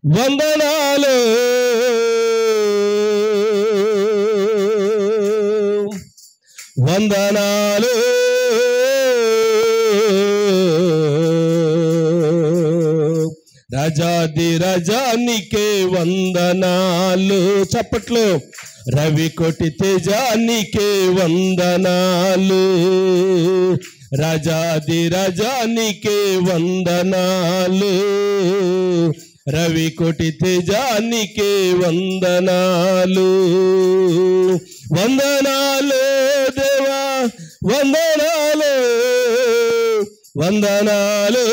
వందనాలు వందనాలు రాజాది రాజానికే వందనాలు. చప్పట్లు. రవి కోటి తేజానికే వందనాలు. రాజాది రాజానికే వందనాలు. రవి కోటి తేజానికే వందనాలు. వందనాలు దేవా వందనాలు వందనాలు.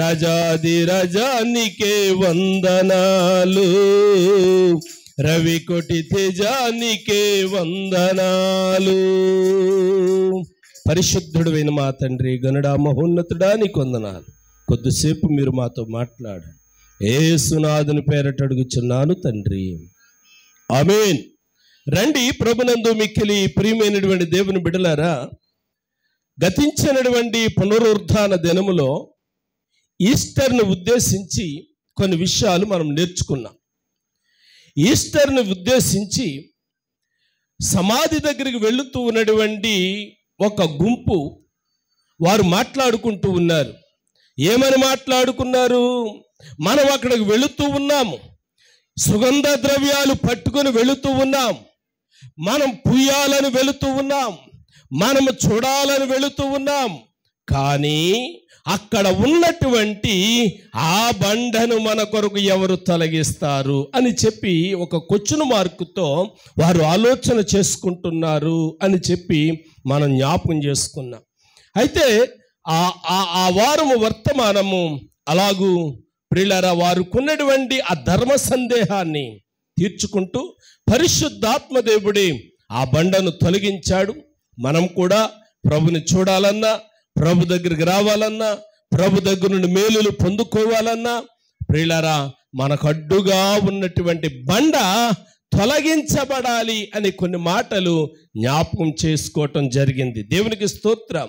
రాజాది రాజానికే వందనాలు. రవి కోటి తేజానికే వందనాలు. పరిశుద్ధుడైన మా తండ్రి, గనుడా మహోన్నతుడా, నీకు వందనాలు. కొద్దిసేపు మీరు మాతో మాట్లాడు. యేసునాథుని పేరట అడుగుచున్నాను తండ్రి, ఆమేన్. రండి, ప్రభునందు మిక్కిలి ప్రియమైనటువంటి దేవుని బిడ్డలారా, గతించినటువంటి పునరుత్థాన దినములో ఈస్టర్ను ఉద్దేశించి కొన్ని విషయాలు మనం నేర్చుకున్నాం. ఈస్టర్ను ఉద్దేశించి సమాధి దగ్గరికి వెళుతూ ఉన్నటువంటి ఒక గుంపు వారు మాట్లాడుకుంటూ ఉన్నారు. ఏమని మాట్లాడుకున్నారు? మనం అక్కడికి వెళుతూ ఉన్నాము, సుగంధ ద్రవ్యాలు పట్టుకొని వెళుతూ ఉన్నాం, మనం పూయాలని వెళుతూ ఉన్నాం, మనము చూడాలని వెళుతూ ఉన్నాం. కానీ అక్కడ ఉన్నటువంటి ఆ బండను మన కొరకు ఎవరు తొలగిస్తారు అని చెప్పి ఒక క్వశ్చన్ మార్కుతో వారు ఆలోచన చేసుకుంటున్నారు అని చెప్పి మనం జ్ఞాపకం చేసుకున్నాం. అయితే ఆ వారము వర్తమానము అలాగూ ప్రియులారా, వారుకున్నటువంటి ఆ ధర్మ సందేహాన్ని తీర్చుకుంటూ పరిశుద్ధాత్మదేవుడే ఆ బండను తొలగించాడు. మనం కూడా ప్రభుని చూడాలన్నా, ప్రభు దగ్గరికి రావాలన్నా, ప్రభు దగ్గర నుండి మేలులు పొందుకోవాలన్నా ప్రియులారా, మనకు అడ్డుగా ఉన్నటువంటి బండ తొలగించబడాలి అని కొన్ని మాటలు జ్ఞాపకం చేసుకోవటం జరిగింది. దేవునికి స్తోత్రం.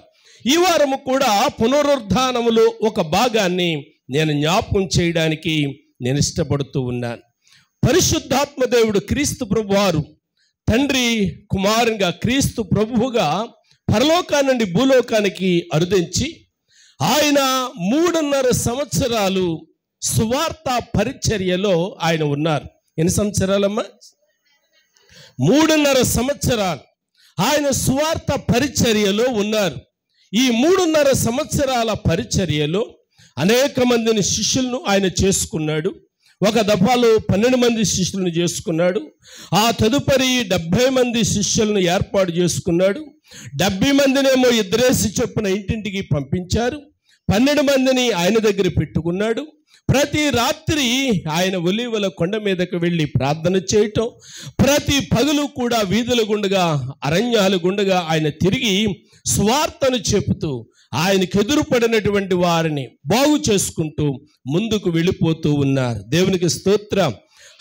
ఈ వారము కూడా పునరుద్ధానములో ఒక భాగాన్ని నేను జ్ఞాపకం చేయడానికి నేను ఇష్టపడుతూ ఉన్నాను. పరిశుద్ధాత్మ దేవుడు క్రీస్తు ప్రభు వారు తండ్రి కుమారునిగా క్రీస్తు ప్రభువుగా పరలోకా నుండి భూలోకానికి అరుదించి ఆయన 3.5 సంవత్సరాలు సువార్త పరిచర్యలో ఆయన ఉన్నారు. ఎన్ని సంవత్సరాలమ్మా? 3.5 సంవత్సరాలు ఆయన సువార్త పరిచర్యలో ఉన్నారు. ఈ 3.5 సంవత్సరాల పరిచర్యలో అనేక మందిని శిష్యులను ఆయన చేసుకున్నాడు. ఒక దఫాలో 12 మంది శిష్యులను చేసుకున్నాడు. ఆ తదుపరి 70 మంది శిష్యులను ఏర్పాటు చేసుకున్నాడు. 70 మందినేమో ఇద్దరేసి చొప్పున ఇంటింటికి పంపించారు. 12 మందిని ఆయన దగ్గర పెట్టుకున్నాడు. ప్రతి రాత్రి ఆయన ఒలీవల కొండ మీదకు వెళ్ళి ప్రార్థన చేయటం, ప్రతి పగలు కూడా వీధుల గుండగా అరణ్యాల గుండగా ఆయన తిరిగి స్వార్థను చెబుతూ ఆయనకు ఎదురుపడినటువంటి వారిని బాగు చేసుకుంటూ ముందుకు వెళ్ళిపోతూ ఉన్నారు. దేవునికి స్తోత్రం.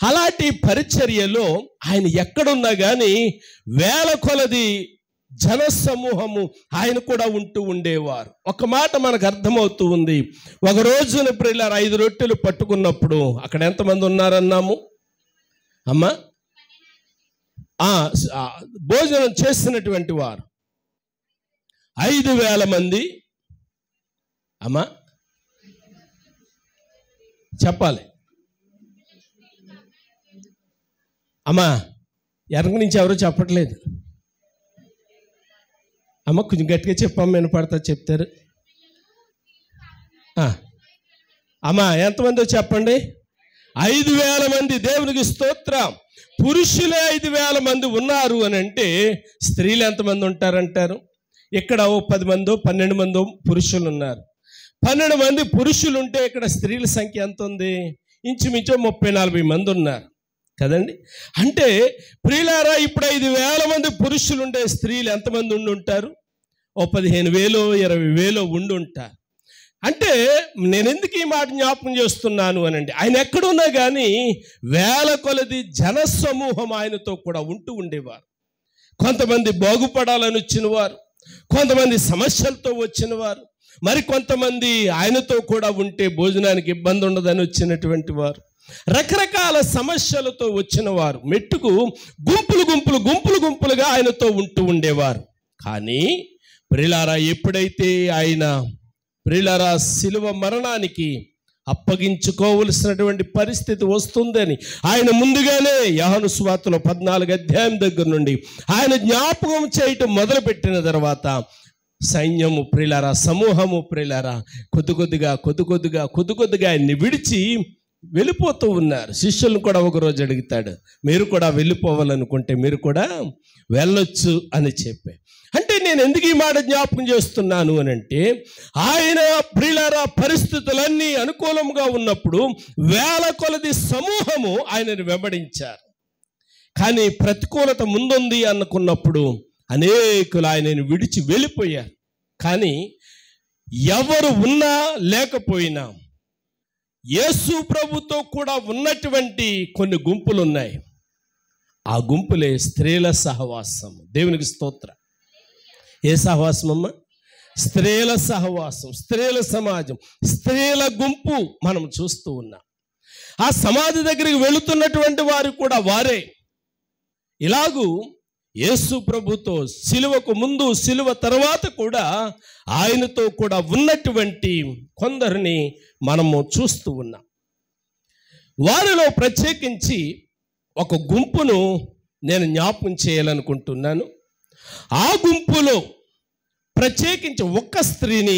అలాంటి పరిచర్యలో ఆయన ఎక్కడున్నా కానీ వేల కొలది జన సమూహము ఆయన కూడా ఉంటూ ఉండేవారు. ఒక మాట మనకు అర్థమవుతూ ఉంది. ఒక రోజున ప్రియులారా 5 రొట్టెలు పట్టుకున్నప్పుడు అక్కడ ఎంతమంది ఉన్నారన్నాము అమ్మా? భోజనం చేసినటువంటి వారు 5,000 మంది. అమ్మా చెప్పాలి అమ్మా. వెనక నుంచి ఎవరు చెప్పట్లేదు అమ్మ, కొంచెం గట్టిగా చెప్పమ్మా, వినపడతా చెప్తారు. అమ్మా ఎంతమందో చెప్పండి? 5,000 మంది. దేవునికి స్తోత్రం. పురుషులే 5,000 మంది ఉన్నారు అని అంటే స్త్రీలు ఎంతమంది ఉంటారంటారు? ఇక్కడ 10 మందో 12 మందో పురుషులు ఉన్నారు. 12 మంది పురుషులు ఉంటే ఇక్కడ స్త్రీల సంఖ్య ఎంత ఉంది? ఇంచుమించు 30-40 మంది ఉన్నారు కదండి. అంటే ప్రియులారా, ఇప్పుడు 5,000 మంది పురుషులు ఉండే స్త్రీలు ఎంతమంది ఉండి ఉంటారు? 15,000-20,000 ఉండి ఉంటారు. అంటే నేను ఎందుకు ఈ మాట జ్ఞాపకం చేస్తున్నాను అనండి, ఆయన ఎక్కడున్నా కానీ వేల కొలది జన సమూహం ఆయనతో కూడా ఉంటూ ఉండేవారు. కొంతమంది బాగుపడాలని వచ్చిన వారు, కొంతమంది సమస్యలతో వచ్చిన వారు, మరి కొంతమంది ఆయనతో కూడా ఉంటే భోజనానికి ఇబ్బంది ఉండదని వచ్చినటువంటి వారు, రకరకాల సమస్యలతో వచ్చిన వారు మెట్టుకు గుంపులుగా ఆయనతో ఉంటూ ఉండేవారు. కానీ ప్రియులారా, ఎప్పుడైతే ఆయన ప్రియులారా శిలువ మరణానికి అప్పగించుకోవలసినటువంటి పరిస్థితి వస్తుందని ఆయన ముందుగానే యోహాను సువార్తలో 14 అధ్యాయం దగ్గర నుండి ఆయన జ్ఞాపకం చేయటం మొదలుపెట్టిన తర్వాత సైన్యము ప్రియులారా, సమూహము ప్రియులారా కొద్దిగా ఆయన్ని విడిచి వెళ్ళిపోతూ ఉన్నారు. శిష్యులను కూడా ఒకరోజు అడుగుతాడు, మీరు కూడా వెళ్ళిపోవాలనుకుంటే మీరు కూడా వెళ్ళొచ్చు అని చెప్పి. అంటే నేను ఎందుకు ఈ మాట జ్ఞాపకం చేస్తున్నాను అని అంటే, ఆయన ప్రియులారా పరిస్థితులన్నీ అనుకూలంగా ఉన్నప్పుడు వేల కొలది సమూహము ఆయనను వెంబడించారు. కానీ ప్రతికూలత ముందుంది అనుకున్నప్పుడు అనేకులు ఆయనను విడిచి వెళ్ళిపోయారు. కానీ ఎవరు ఉన్నా లేకపోయినా యేసు ప్రభుతో కూడా ఉన్నటువంటి కొన్ని గుంపులు ఉన్నాయి. ఆ గుంపులే స్త్రీల సహవాసం. దేవునికి స్తోత్రం. ఏ సహవాసం అమ్మ? స్త్రీల సహవాసం, స్త్రీల సమాజం, స్త్రీల గుంపు మనం చూస్తూ ఉన్నాం. ఆ సమాధి దగ్గరికి వెళుతున్నటువంటి వారు కూడా వారే. ఇలాగూ యేసు ప్రభుతో సిలువకు ముందు సిలువ తర్వాత కూడా ఆయనతో కూడా ఉన్నటువంటి కొందరిని మనము చూస్తూ ఉన్నాం. వారిలో ప్రత్యేకించి ఒక గుంపును నేను జ్ఞాపకం చేయాలనుకుంటున్నాను. ఆ గుంపులో ప్రత్యేకించి ఒక్క స్త్రీని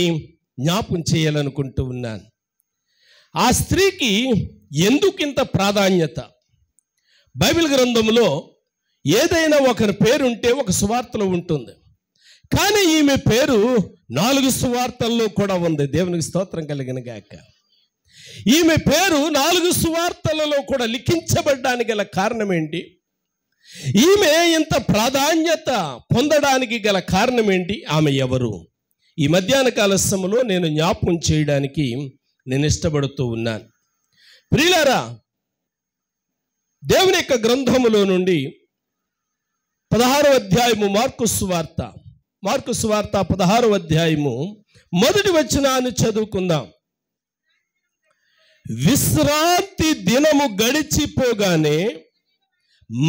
జ్ఞాపకం చేయాలనుకుంటూ ఉన్నాను. ఆ స్త్రీకి ఎందుకింత ప్రాధాన్యత? బైబిల్ గ్రంథంలో ఏదైనా ఒకరి పేరు ఉంటే ఒక సువార్తలో ఉంటుంది, కానీ ఈమె పేరు 4 సువార్తల్లో కూడా ఉంది. దేవునికి స్తోత్రం కలిగిన గాక. ఈమె పేరు 4 సువార్తలలో కూడా లిఖించబడ్డానికి గల కారణం ఏంటి? ఈమె ఇంత ప్రాధాన్యత పొందడానికి గల కారణం ఏంటి? ఆమె ఎవరు? ఈ మధ్యాహ్న కాల సమయంలో నేను జ్ఞాపకం చేయడానికి నేను ఇష్టపడుతూ ఉన్నాను. ప్రియులారా, దేవుని యొక్క గ్రంథములో నుండి 16వ అధ్యాయము మార్కు సువార్త 16వ అధ్యాయము మొదటి వచనాన్ని చదువుకుందాం. విశ్రాంతి దినము గడిచిపోగానే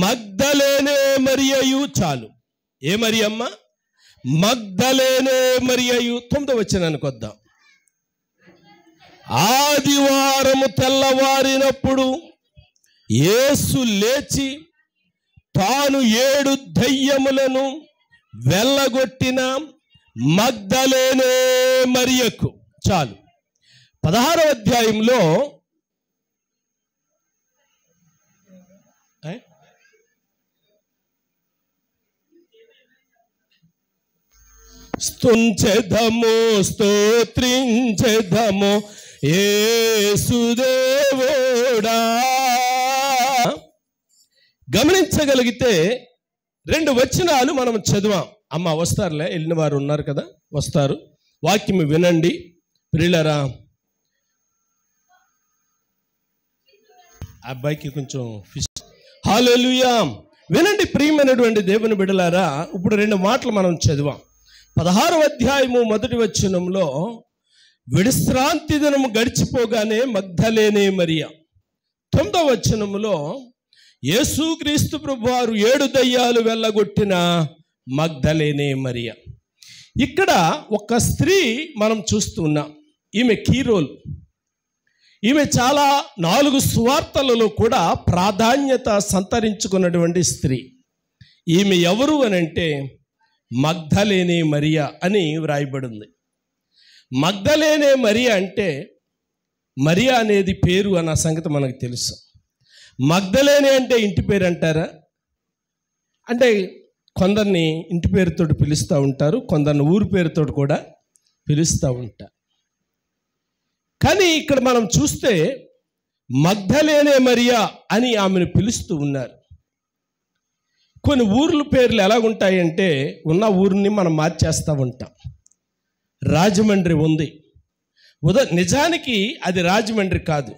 మగ్దలేనే మరియయు, చాలు, ఏ మరియమ్మ? మగ్దలేనే మరియయు. 9వ వచనానికి వద్దాం. ఆదివారము తెల్లవారినప్పుడు యేసు లేచి తాను 7 దయ్యములను వెళ్ళగొట్టిన మగ్దలేనే మరియకు, చాలు. 16వ అధ్యాయంలో స్తుతించెదము స్తోత్రించెదము యేసుదేవుడా. గమనించగలిగితే 2 వచనాలు మనం చదివాం. అమ్మ వస్తారులే, వెళ్ళిన వారు ఉన్నారు కదా, వస్తారు. వాక్యం వినండి ప్రియులారా. అబ్బాయికి కొంచెం హల్లెలూయా. వినండి ప్రియమైనటువంటి దేవుని బిడ్డలారా. ఇప్పుడు 2 మాటలు మనం చదివాం. 16వ అధ్యాయము మొదటి వచనంలో విశ్రాంతి దినము గడిచిపోగానే మగ్దలేనే మరియ. 9వ వచనములో యేసుక్రీస్తు ప్రభువారు 7 దయ్యాలు వెళ్ళగొట్టిన మగ్దలేనే మరియ. ఇక్కడ ఒక స్త్రీ మనం చూస్తున్నాం. ఈమె కీ రోల్. ఈమె చాలా 4 సువార్తలలో కూడా ప్రాధాన్యత సంతరించుకున్నటువంటి స్త్రీ. ఈమె ఎవరు అని అంటే మగ్దలేనే మరియ అని వ్రాయబడింది. మగ్దలేనే మరియ అంటే మరియ అనేది పేరు అన్న సంగతి మనకు తెలుసు. మగ్దలేనే అంటే ఇంటి పేరు అంటారా? అంటే కొందరిని ఇంటి పేరుతో పిలుస్తూ ఉంటారు, కొందరిని ఊరి పేరుతో కూడా పిలుస్తూ ఉంటారు. కానీ ఇక్కడ మనం చూస్తే మగ్దలేనే మరియా అని ఆమెను పిలుస్తూ ఉన్నారు. కొన్ని ఊర్ల పేర్లు ఎలాగుంటాయంటే ఉన్న ఊరిని మనం మార్చేస్తూ ఉంటాం. రాజమండ్రి ఉంది, నిజానికి అది రాజమండ్రి కాదు,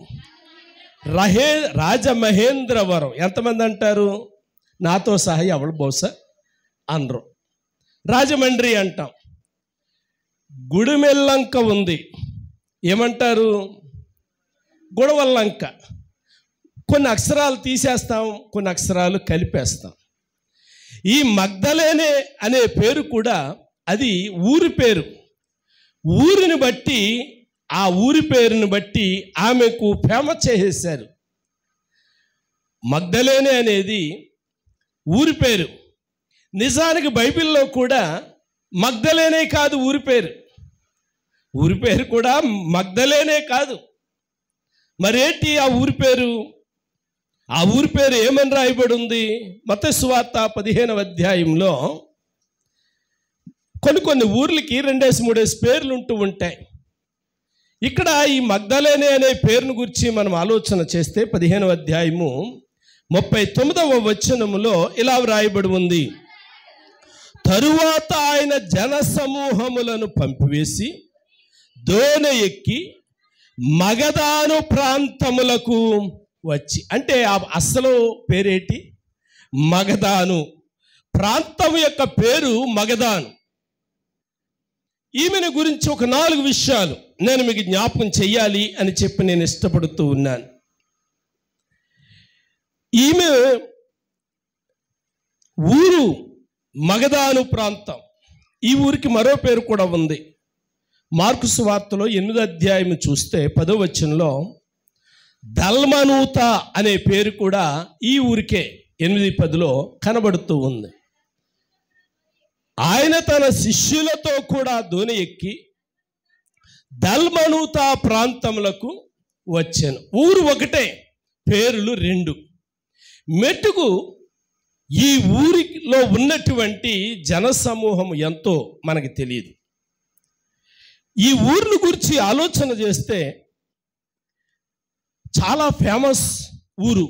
రాజమహేంద్రవరం. ఎంతమంది అంటారు? నాతో సహా ఎవరు బహుశా అనరు. రాజమండ్రి అంటాం. గుడిమెల్లంక ఉంది. ఏమంటారు? గుడవల్లంక. కొన్ని అక్షరాలు తీసేస్తాం, కొన్ని అక్షరాలు కలిపేస్తాం. ఈ మగ్దలేనే అనే పేరు కూడా అది ఊరి పేరు. ఊరిని బట్టి, ఆ ఊరి పేరుని బట్టి ఆమెకు ఫేమస్ చేసేశారు. మగ్దలేనే అనేది ఊరి పేరు. నిజానికి బైబిల్లో కూడా మగ్దలేనే కాదు ఊరి పేరు. ఊరి పేరు కూడా మగ్దలేనే కాదు. మరేంటి ఆ ఊరి పేరు? ఆ ఊరి పేరు ఏమని రాయబడి ఉంది? మత్తయి సువార్త 15వ అధ్యాయంలో కొన్ని ఊర్లకి 2-3 పేర్లు ఉంటూ ఉంటాయి. ఇక్కడ ఈ మగ్దలేనే అనే పేరును గురించి మనం ఆలోచన చేస్తే 15వ అధ్యాయము 39వ వచనములో ఇలా వ్రాయబడి ఉంది. తరువాత ఆయన జన సమూహములను పంపివేసి దోణి ఎక్కి మగదాను ప్రాంతములకు వచ్చి, అంటే ఆ అసలు పేరేంటి? మగదాను. ప్రాంతం యొక్క పేరు మగదాను. ఈమెను గురించి ఒక 4 విషయాలు నేను మీకు జ్ఞాపకం చెయ్యాలి అని చెప్పి నేను ఇష్టపడుతూ ఉన్నాను. ఈమె ఊరు మగదాను ప్రాంతం. ఈ ఊరికి మరో పేరు కూడా ఉంది. మార్కు సువార్తలో 8వ అధ్యాయం చూస్తే 10వ వచనంలో దల్మనూత అనే పేరు కూడా ఈ ఊరికే 8-10లో కనబడుతూ ఉంది. ఆయన తన శిష్యులతో కూడా దోణి ఎక్కి దల్మనూత ప్రాంతములకు వచ్చాను. ఊరు ఒకటే, పేర్లు 2. మెట్టుకు ఈ ఊరిలో ఉన్నటువంటి జనసమూహం ఎంతో మనకి తెలియదు. ఈ ఊరిని గురించి ఆలోచన చేస్తే చాలా ఫేమస్ ఊరు.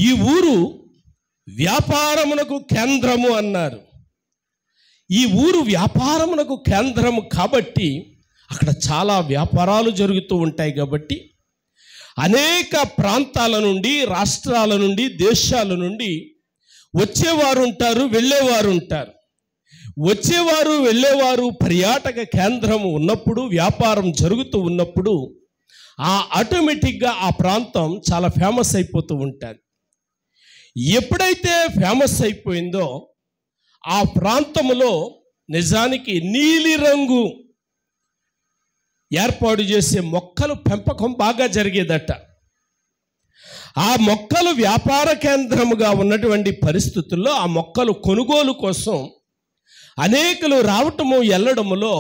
ఈ ఊరు వ్యాపారమునకు కేంద్రము అన్నారు. ఈ ఊరు వ్యాపారమునకు కేంద్రము కాబట్టి అక్కడ చాలా వ్యాపారాలు జరుగుతూ ఉంటాయి. కాబట్టి అనేక ప్రాంతాల నుండి, రాష్ట్రాల నుండి, దేశాల నుండి వచ్చేవారు ఉంటారు, వెళ్ళేవారు ఉంటారు. వచ్చేవారు వెళ్ళేవారు పర్యాటక కేంద్రం ఉన్నప్పుడు, వ్యాపారం జరుగుతూ ఉన్నప్పుడు ఆటోమేటిక్గా ఆ ప్రాంతం చాలా ఫేమస్ అయిపోతూ ఉంటుంది. ఎప్పుడైతే ఫేమస్ అయిపోయిందో ఆ ప్రాంతంలో నిజానికి నీలిరంగు ఏర్పాటు చేసే మొక్కలు పెంపకం బాగా జరిగేదట. ఆ మొక్కలు వ్యాపార కేంద్రముగా ఉన్నటువంటి పరిస్థితుల్లో ఆ మొక్కలు కొనుగోలు కోసం అనేకులు రావటము వెళ్ళడములో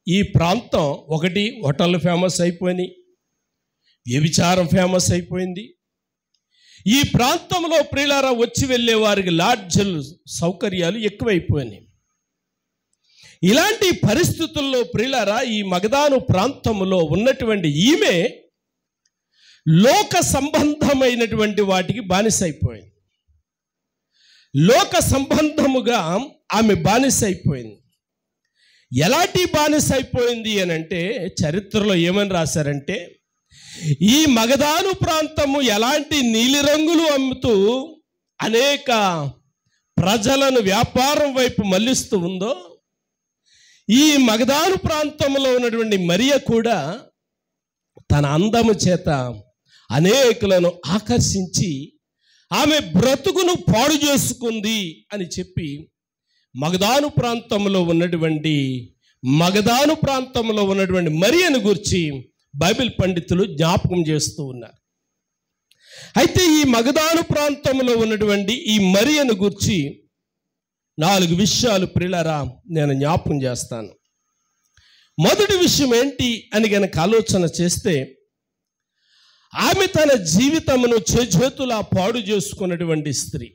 ఈ ప్రాంతం ఒకటి హోటళ్ళు ఫేమస్ అయిపోయినాయి, వ్యభిచారం ఫేమస్ అయిపోయింది. ఈ ప్రాంతంలో ప్రియులారా వచ్చి వెళ్ళే వారికి లాడ్జులు సౌకర్యాలు ఎక్కువైపోయినాయి. ఇలాంటి పరిస్థితుల్లో ప్రియులారా ఈ మగదాను ప్రాంతంలో ఉన్నటువంటి ఈమె లోక సంబంధమైనటువంటి వాటికి బానిసైపోయింది. లోక సంబంధముగా ఆమె బానిసైపోయింది. ఎలాంటి బానిసైపోయింది అని అంటే చరిత్రలో ఏమని రాశారంటే, ఈ మగదాను ప్రాంతము ఎలాంటి నీలిరంగులు అమ్ముతూ అనేక ప్రజలను వ్యాపారం వైపు మళ్ళిస్తూ ఉందో, ఈ మగదాను ప్రాంతంలో ఉన్నటువంటి మరియ కూడా తన అందము చేత అనేకులను ఆకర్షించి ఆమె బ్రతుకును పాడు చేసుకుంది అని చెప్పి మగదాను ప్రాంతంలో ఉన్నటువంటి మరియను గురించి బైబిల్ పండితులు జ్ఞాపకం చేస్తూ ఉన్నారు. అయితే ఈ మగదాను ప్రాంతంలో ఉన్నటువంటి ఈ మరియను గురించి 4 విషయాలు ప్రియులారా నేను జ్ఞాపకం చేస్తాను. మొదటి విషయం ఏంటి అని కనుక ఆలోచన చేస్తే, ఆమె తన జీవితమును చేతులా పాడు చేసుకున్నటువంటి స్త్రీ.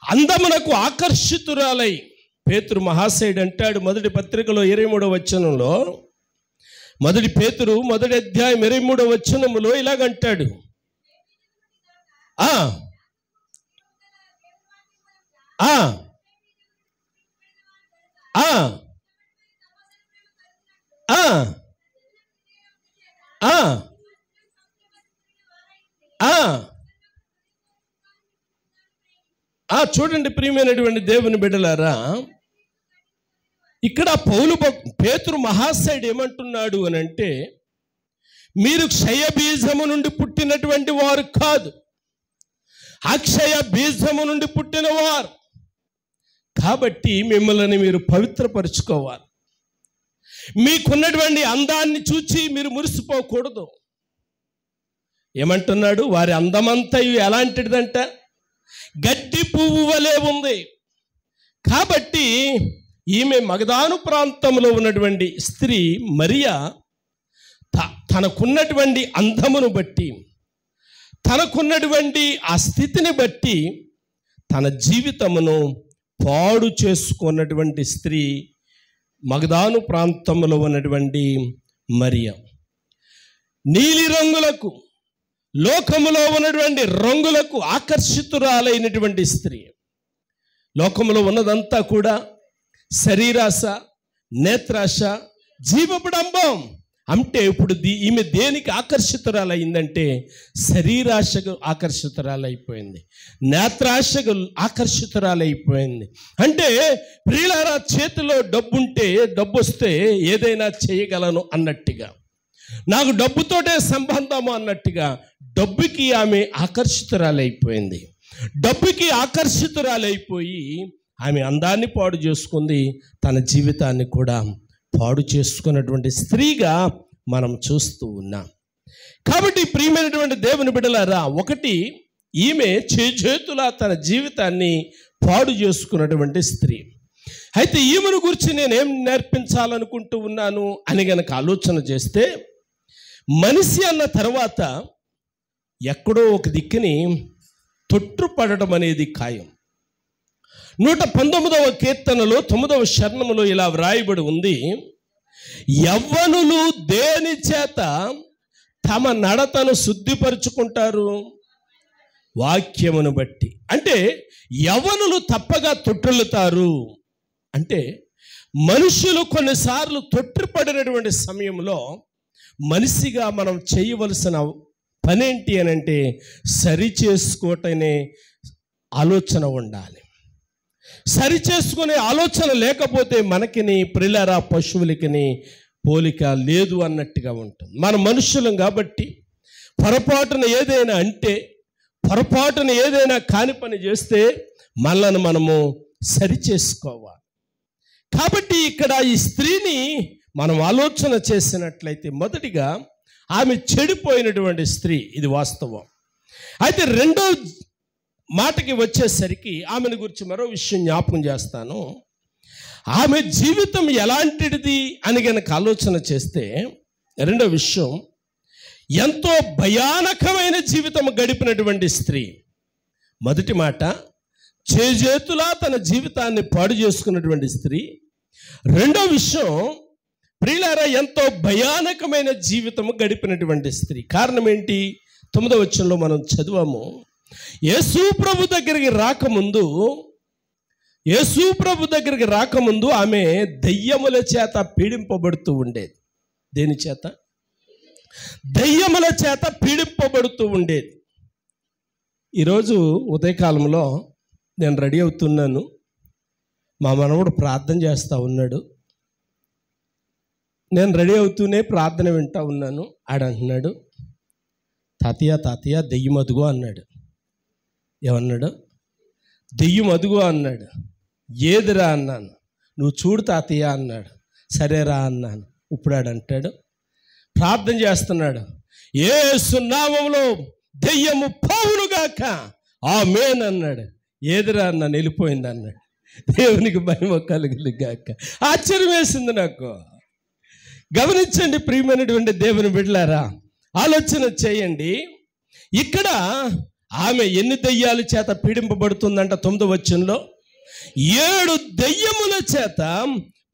అందమునకు ఆకర్షితురాలై పేతురు మహాశయుడు అంటాడు మొదటి పత్రికలో 23వ వచనంలో, మొదటి పేతురు 1వ అధ్యాయం 23వ వచనములో ఇలాగంటాడు, చూడండి ప్రియమైనటువంటి దేవుని బిడ్డలారా, ఇక్కడ పేతురు మహాశయుడు ఏమంటున్నాడు అని అంటే, మీరు క్షయ బీజము నుండి పుట్టినటువంటి వారు కాదు, అక్షయ బీజము నుండి పుట్టినవారు. కాబట్టి మిమ్మల్ని మీరు పవిత్రపరుచుకోవాలి. మీకున్నటువంటి అందాన్ని చూచి మీరు మురిసిపోకూడదు. ఏమంటున్నాడు? వారి అందమంతా ఎలాంటిదంట? గడ్డి పువ్వు వలె ఉంది. కాబట్టి ఈమె మగదాను ప్రాంతంలో ఉన్నటువంటి స్త్రీ మరియా తనకున్నటువంటి అందమును బట్టి, తనకున్నటువంటి ఆ స్థితిని బట్టి తన జీవితమును పాడు చేసుకున్నటువంటి స్త్రీ మగదాను ప్రాంతంలో ఉన్నటువంటి మరియా. నీలి రంగులకు, లోకములో ఉన్నటువంటి రంగులకు ఆకర్షితురాలైనటువంటి స్త్రీ. లోకములో ఉన్నదంతా కూడా శరీరాశ, నేత్రాశ, జీవపుడంబం. అంటే ఇప్పుడు ఈమె దేనికి ఆకర్షితురాలైందంటే శరీరాశకు ఆకర్షితురాలైపోయింది, నేత్రాశకు ఆకర్షితురాలైపోయింది. అంటే ప్రియులారా, చేతిలో డబ్బుంటే, డబ్బు వస్తే ఏదైనా చేయగలను అన్నట్టుగా, నాకు డబ్బుతోటే సంబంధము అన్నట్టుగా డబ్బుకి ఆమె ఆకర్షితురాలైపోయింది. డబ్బుకి ఆకర్షితురాలైపోయి ఆమె అందాన్ని పాడు చేసుకుంది, తన జీవితాన్ని కూడా పాడు చేసుకున్నటువంటి స్త్రీగా మనం చూస్తూ ఉన్నాం. కాబట్టి ప్రియమైనటువంటి దేవుని బిడ్డలారా, ఒకటి, ఈమె చేతులా తన జీవితాన్ని పాడు చేసుకున్నటువంటి స్త్రీ. అయితే ఈమెను గురించి నేనేం నేర్పించాలనుకుంటూ ఉన్నాను అని గనక ఆలోచన చేస్తే, మనిషి అన్న తర్వాత ఎక్కడో ఒక దిక్కుని తొట్టుపడడం అనేది ఖాయం. 119వ కీర్తనలో 9వ శరణములో ఇలా వ్రాయబడి ఉంది, యవ్వనులు దేని చేత తమ నడతను శుద్ధిపరుచుకుంటారు? వాక్యమును బట్టి. అంటే యవ్వనులు తప్పగా తొట్టిల్లుతారు. అంటే మనుషులు కొన్నిసార్లు తొట్టిపడినటువంటి సమయంలో మనిషిగా మనం చేయవలసిన పనేంటి అని అంటే, సరి చేసుకోవటనే ఆలోచన ఉండాలి. సరి చేసుకునే ఆలోచన లేకపోతే మనకిని ప్రియులారా, పశువులకిని పోలిక లేదు అన్నట్టుగా ఉంటుంది. మన మనుషులం కాబట్టి పొరపాటున ఏదైనా అంటే, పొరపాటున ఏదైనా కాని పని చేస్తే మనల్ని మనము సరి చేసుకోవాలి. కాబట్టి ఇక్కడ ఈ స్త్రీని మనం ఆలోచన చేసినట్లయితే, మొదటిగా ఆమె చెడిపోయినటువంటి స్త్రీ, ఇది వాస్తవం. అయితే రెండో మాటకి వచ్చేసరికి ఆమెను గురించి మరో విషయం జ్ఞాపకం చేస్తాను. ఆమె జీవితం ఎలాంటిది అని గనక ఆలోచన చేస్తే, రెండో విషయం, ఎంతో భయానకమైన జీవితం గడిపినటువంటి స్త్రీ. మొదటి మాట, చేతులా తన జీవితాన్ని పాడు చేసుకున్నటువంటి స్త్రీ. రెండో విషయం, ప్రియులారా, ఎంతో భయానకమైన జీవితము గడిపినటువంటి స్త్రీ. కారణం ఏంటి? 9వ వచనంలో మనం చదివాము, యేసు ప్రభు దగ్గరికి రాకముందు ఆమె దెయ్యముల చేత పీడింపబడుతూ ఉండేది. దేని చేత? దెయ్యముల చేత పీడింపబడుతూ ఉండేది. ఈరోజు ఉదయకాలంలో నేను రెడీ అవుతున్నాను, మా మనవడు ప్రార్థన చేస్తూ ఉన్నాడు. నేను రెడీ అవుతూనే ప్రార్థన వింటూ ఉన్నాను. ఆడంటున్నాడు, తాతయ్య దెయ్యం అదుగో అన్నాడు. ఏమన్నాడు? దెయ్యం అదుగో అన్నాడు. ఏదిరా అన్నాను. నువ్వు చూడు తాతయ్య అన్నాడు. సరేరా అన్నాను. ఇప్పుడు ఆడంటాడు, ప్రార్థన చేస్తున్నాడు, యేసు నామములో దెయ్యము పోవునుగాక, ఆమేన్ అన్నాడు. ఏదిరా అన్నాను. వెళ్ళిపోయింది అన్నాడు. దేవునికి భయం కలుగుగాక. ఆశ్చర్యం వేసింది నాకు. గమనించండి ప్రియమైనటువంటి దేవుని బిడ్డలారా, ఆలోచన చేయండి. ఇక్కడ ఆమె ఎన్ని దెయ్యాల చేత పీడింపబడుతుందంట? 9వ వచనంలో 7 దెయ్యముల చేత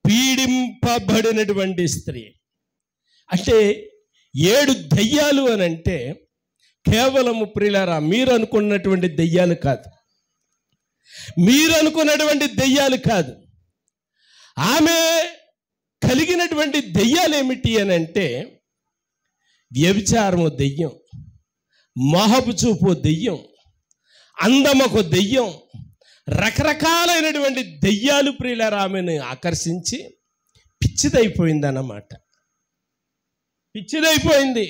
పీడింపబడినటువంటి స్త్రీ. అంటే 7 దెయ్యాలు అని అంటే కేవలము ప్రియులారా, మీరు అనుకున్నటువంటి దెయ్యాలు కాదు, ఆమె కలిగినటువంటి దెయ్యాలు ఏమిటి అని అంటే, వ్యభిచారము దెయ్యం, మోహపు చూపు దెయ్యం, అందమొక దెయ్యం, రకరకాలైనటువంటి దెయ్యాలు ప్రియులారా ఆమెను ఆకర్షించి పిచ్చిదైపోయిందన్నమాట. పిచ్చిదైపోయింది.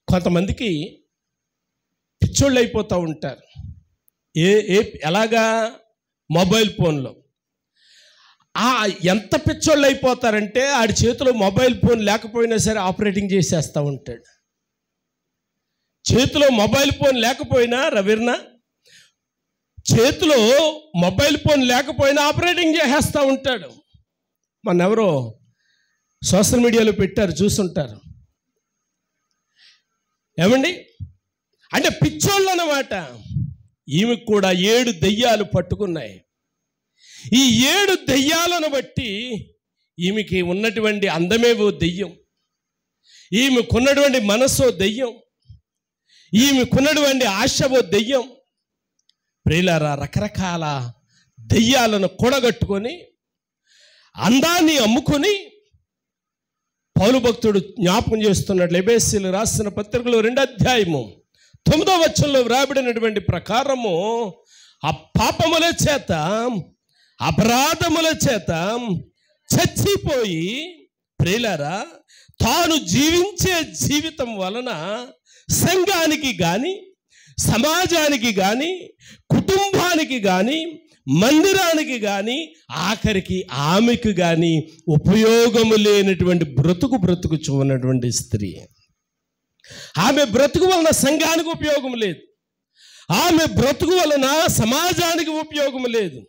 కొంతమందికి పిచ్చోళ్ళు అయిపోతూ ఉంటారు. ఎలాగా? మొబైల్ ఫోన్లో. ఎంత పిచ్చోళ్ళు అయిపోతారంటే ఆడి చేతిలో మొబైల్ ఫోన్ లేకపోయినా సరే ఆపరేటింగ్ చేసేస్తూ ఉంటాడు. చేతిలో మొబైల్ ఫోన్ లేకపోయినా రవీర్ణ చేతిలో మొబైల్ ఫోన్ లేకపోయినా ఆపరేటింగ్ చేసేస్తూ ఉంటాడు. ఎవరో సోషల్ మీడియాలో పెట్టారు, చూసుంటారు. ఏమండి? అంటే పిచ్చోళ్ళు అన్నమాట. ఈమెకు కూడా 7 దెయ్యాలు పట్టుకున్నాయి. ఈ 7 దెయ్యాలను బట్టి ఈమెకి ఉన్నటువంటి అందమేవో దెయ్యం, ఈమెకున్నటువంటి మనసో దెయ్యం, ఈమెకున్నటువంటి ఆశవో దెయ్యం. ప్రియులారా, రకరకాల దెయ్యాలను కూడగట్టుకొని అందాన్ని అమ్ముకొని పౌలు భక్తుడు జ్ఞాపకం చేస్తున్నట్లు ఎబేసీయులకు రాసిన పత్రికలో 2వ అధ్యాయము 9వ వచనంలో వ్రాయబడినటువంటి ప్రకారము ఆ పాపముల చేత అపరాధముల చేత చచ్చిపోయి ప్రియులారా తాను జీవించే జీవితం వలన సంఘానికి కానీ సమాజానికి కానీ కుటుంబానికి కానీ మందిరానికి కానీ ఆఖరికి ఆమెకు కానీ ఉపయోగము లేనటువంటి బ్రతుకు చూడనటువంటి స్త్రీ. ఆమె బ్రతుకు వలన సంఘానికి ఉపయోగం లేదు, ఆమె బ్రతుకు వలన సమాజానికి ఉపయోగం లేదు,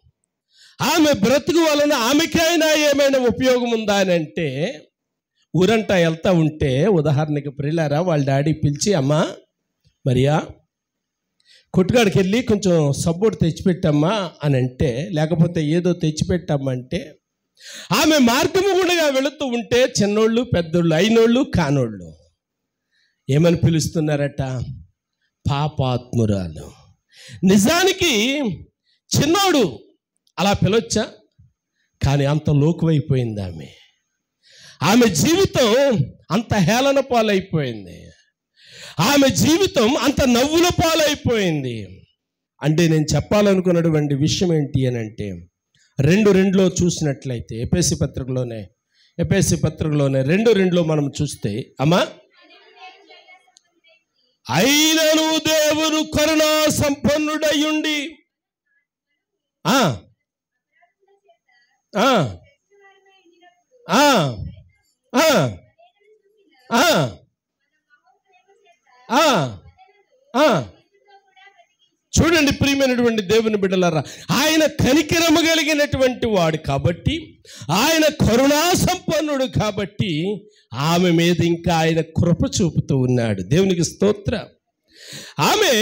ఆమె బ్రతుకు వలన ఆమెకైనా ఏమైనా ఉపయోగం ఉందా అని అంటే, ఊరంటా వెళ్తూ ఉంటే ఉదాహరణకి ప్రియులారా వాళ్ళ డాడీ పిలిచి, అమ్మా మరియా కొట్టుగాడికి వెళ్ళి కొంచెం సబ్బోటు తెచ్చిపెట్టమ్మా అని అంటే, లేకపోతే ఏదో తెచ్చిపెట్టమ్మంటే ఆమె మార్గము కూడా వెళుతూ ఉంటే చిన్నోళ్ళు పెద్దోళ్ళు అయినోళ్ళు కానోళ్ళు ఏమని పిలుస్తున్నారట? పాపాత్మురాలు. నిజానికి చిన్నోడు అలా పిలవచ్చా? కానీ అంత లోకువైపోయింది ఆమె జీవితం అంత హేళన పాలైపోయింది, ఆమె జీవితం అంత నవ్వుల పాలైపోయింది. అంటే నేను చెప్పాలనుకున్నటువంటి విషయం ఏంటి అని అంటే 2:2 చూసినట్లయితే ఎఫెసీ పత్రికలోనే 2:2 మనం చూస్తే, అమ్మా అయినను దేవుడు కరుణా సంపన్నుడయ్యుండి చూడండి ప్రియమైనటువంటి దేవుని బిడ్డలారా, ఆయన కనికరము కలిగినటువంటి వాడు కాబట్టి, ఆయన కరుణా సంపన్నుడు కాబట్టి ఆమె మీద ఇంకా ఆయన కృప చూపుతూ ఉన్నాడు. దేవునికి స్తోత్రం. ఆమె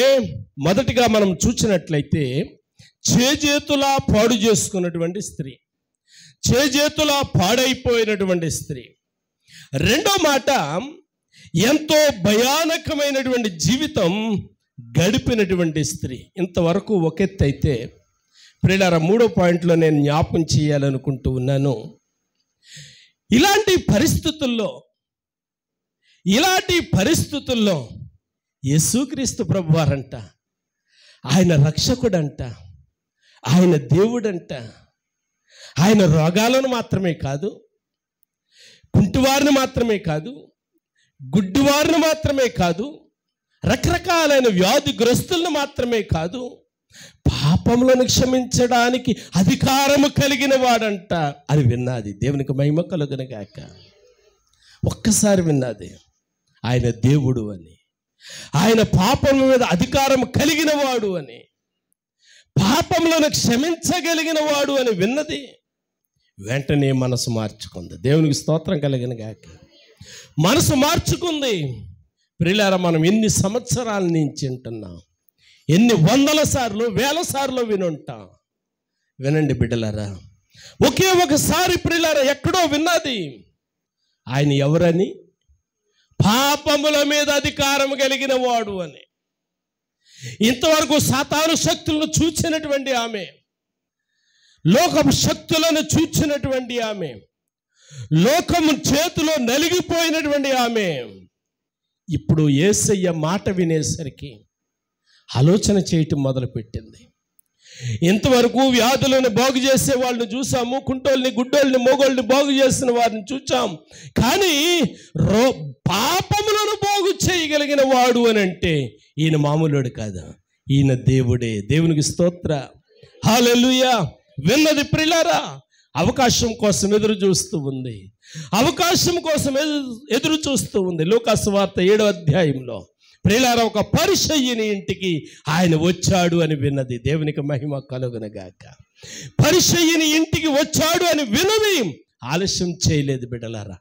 మొదటిగా మనం చూసినట్లయితే చేజేతులా పాడు చేసుకున్నటువంటి స్త్రీ, చేజేతులా పాడైపోయినటువంటి స్త్రీ. రెండో మాట, ఎంతో భయానకమైనటువంటి జీవితం గడిపినటువంటి స్త్రీ. ఇంతవరకు ఒక ఎత్తు అయితే ప్రియులారా, 3వ పాయింట్లో నేను జ్ఞాపకం చేయాలనుకుంటూ ఉన్నాను. ఇలాంటి పరిస్థితుల్లో యేసుక్రీస్తు ప్రభువారంట, ఆయన రక్షకుడంట, ఆయన దేవుడంట. ఆయన రోగాలను మాత్రమే కాదు, కుంటివారిని మాత్రమే కాదు, గుడ్డివారిని మాత్రమే కాదు, రకరకాలైన వ్యాధిగ్రస్తులను మాత్రమే కాదు, పాపములను క్షమించడానికి అధికారము కలిగిన వాడంట అని విన్నది. దేవునికి మహిమ కలుగునుగాక. ఒక్కసారి విన్నది ఆయన దేవుడు అని, ఆయన పాపముల మీద అధికారం కలిగిన వాడు అని, పాపములను క్షమించగలిగిన వాడు అని విన్నది. వెంటనే మనసు మార్చుకుంది. దేవునికి స్తోత్రం కలుగునుగాక. మనసు మార్చుకుంది. ప్రియులారా, మనం ఎన్ని సంవత్సరాల నుంచి వింటున్నాం, ఎన్ని వందల సార్లు వేల సార్లు వినుంటాం. వినండి బిడ్డలారా, ఒకే ఒకసారి ప్రియులారా ఎక్కడో విన్నది. ఆయన ఎవరని? పాపముల మీద అధికారం కలిగిన వాడు అని. ఇంతవరకు సాతాను శక్తులను చూచినటువంటి ఆమె, లోకపు శక్తులను చూచినటువంటి ఆమె, లోకము చేతిలో నలిగిపోయినటువంటి ఆమె ఇప్పుడు యేసయ్య మాట వినేసరికి ఆలోచన చేయటం మొదలుపెట్టింది. ఇంతవరకు వ్యాధులను బాగు చేసే వాళ్ళని చూసాము, కుంటోళ్ళని, గుడ్డోళ్ళని, మోగోళ్ళని బాగు చేసిన వారిని చూచాం. కానీ పాపములను బాగు చేయగలిగిన వాడు అని అంటే ఈయన మామూలుడు కాదు, ఈయన దేవుడే. దేవునికి స్తోత్ర, హల్లెలూయా. విన్నది ప్రియులారా, అవకాశం కోసం ఎదురు చూస్తూ ఉంది, అవకాశం కోసం ఎదురు చూస్తూ ఉంది. లూకా సువార్త 7వ అధ్యాయంలో ప్రియులారా, ఒక పరిసయ్యుని ఇంటికి ఆయన వచ్చాడు అని విన్నది. దేవునికి మహిమ కలుగునగాక. పరిసయ్యుని ఇంటికి వచ్చాడు అని విన్నది ఆలస్యం చేయలేదు బిడ్డలారా,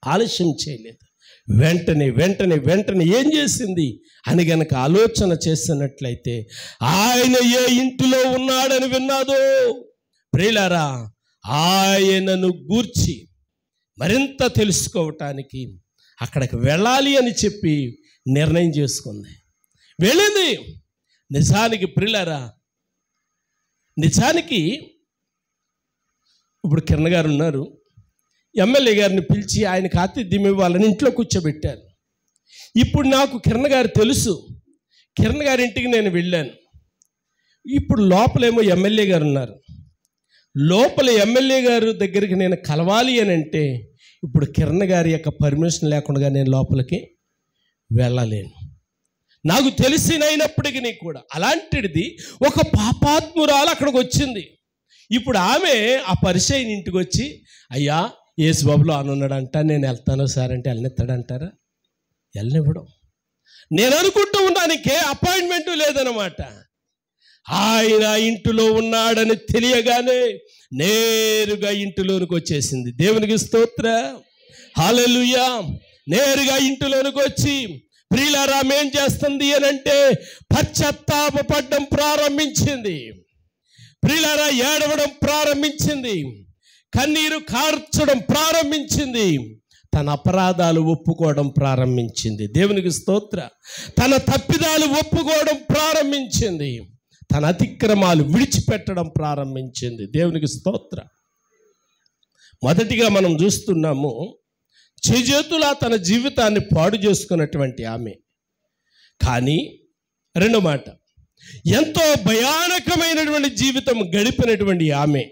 ఆలస్యం చేయలేదు. వెంటనే వెంటనే వెంటనే ఏం చేసింది అని గనక ఆలోచన చేసినట్లయితే, ఆయన ఏ ఇంటిలో ఉన్నాడని విన్నాదో ప్రియులారా, ఆయనను గూర్చి మరింత తెలుసుకోవటానికి అక్కడికి వెళ్ళాలి అని చెప్పి నిర్ణయం చేసుకుంది, వెళ్ళింది. నిజానికి ప్రియులారా, నిజానికి ఇప్పుడు కిరణ్ గారు ఉన్నారు, ఎమ్మెల్యే గారిని పిలిచి ఆయనకు ఆతిథ్యం ఇవ్వాలని ఇంట్లో కూర్చోబెట్టారు. ఇప్పుడు నాకు కిరణ్ గారు తెలుసు, కిరణ్ గారి ఇంటికి నేను వెళ్ళాను. ఇప్పుడు లోపలేమో ఎమ్మెల్యే గారు ఉన్నారు, లోపల ఎమ్మెల్యే గారు దగ్గరికి నేను కలవాలి అని అంటే ఇప్పుడు కిరణ్ గారి యొక్క పర్మిషన్ లేకుండా నేను లోపలికి వెళ్ళలేను. నాకు తెలిసినప్పటికీ కూడా అలాంటిది ఒక పాపాత్మురాలు అక్కడికి వచ్చింది. ఇప్పుడు ఆమె ఆ పరిసయ్యుని ఇంటికి వచ్చి, అయ్యా యేసుబాబులో అనున్నాడంట, నేను వెళ్తాను సార్ అంటే వెళ్ళనిస్తాడంటారా? వెళ్ళనివ్వడం. నేను అనుకుంటూ ఉన్నానికే అపాయింట్మెంటు లేదనమాట. ఆయన ఇంటిలో ఉన్నాడని తెలియగానే నేరుగా ఇంటిలోనికి వచ్చేసింది. దేవునికి స్తోత్ర, హల్లెలూయా. నేరుగా ఇంటిలోనికి వచ్చి ప్రియులారా ఏం చేస్తుంది అని అంటే పశ్చాత్తాపపడడం ప్రారంభించింది. ప్రియులారా ఏడవడం ప్రారంభించింది, కన్నీరు కార్చడం ప్రారంభించింది, తన అపరాధాలు ఒప్పుకోవడం ప్రారంభించింది. దేవునికి స్తోత్ర. తన తప్పిదాలు ఒప్పుకోవడం ప్రారంభించింది, తన అతిక్రమాలు విడిచిపెట్టడం ప్రారంభించింది. దేవునికి స్తోత్ర. మొదటిగా మనం చూస్తున్నాము, చేజేతులా తన జీవితాన్ని పాడు చేసుకున్నటువంటి ఆమె. కానీ రెండో మాట, ఎంతో భయానకమైనటువంటి జీవితం గడిపినటువంటి ఆమె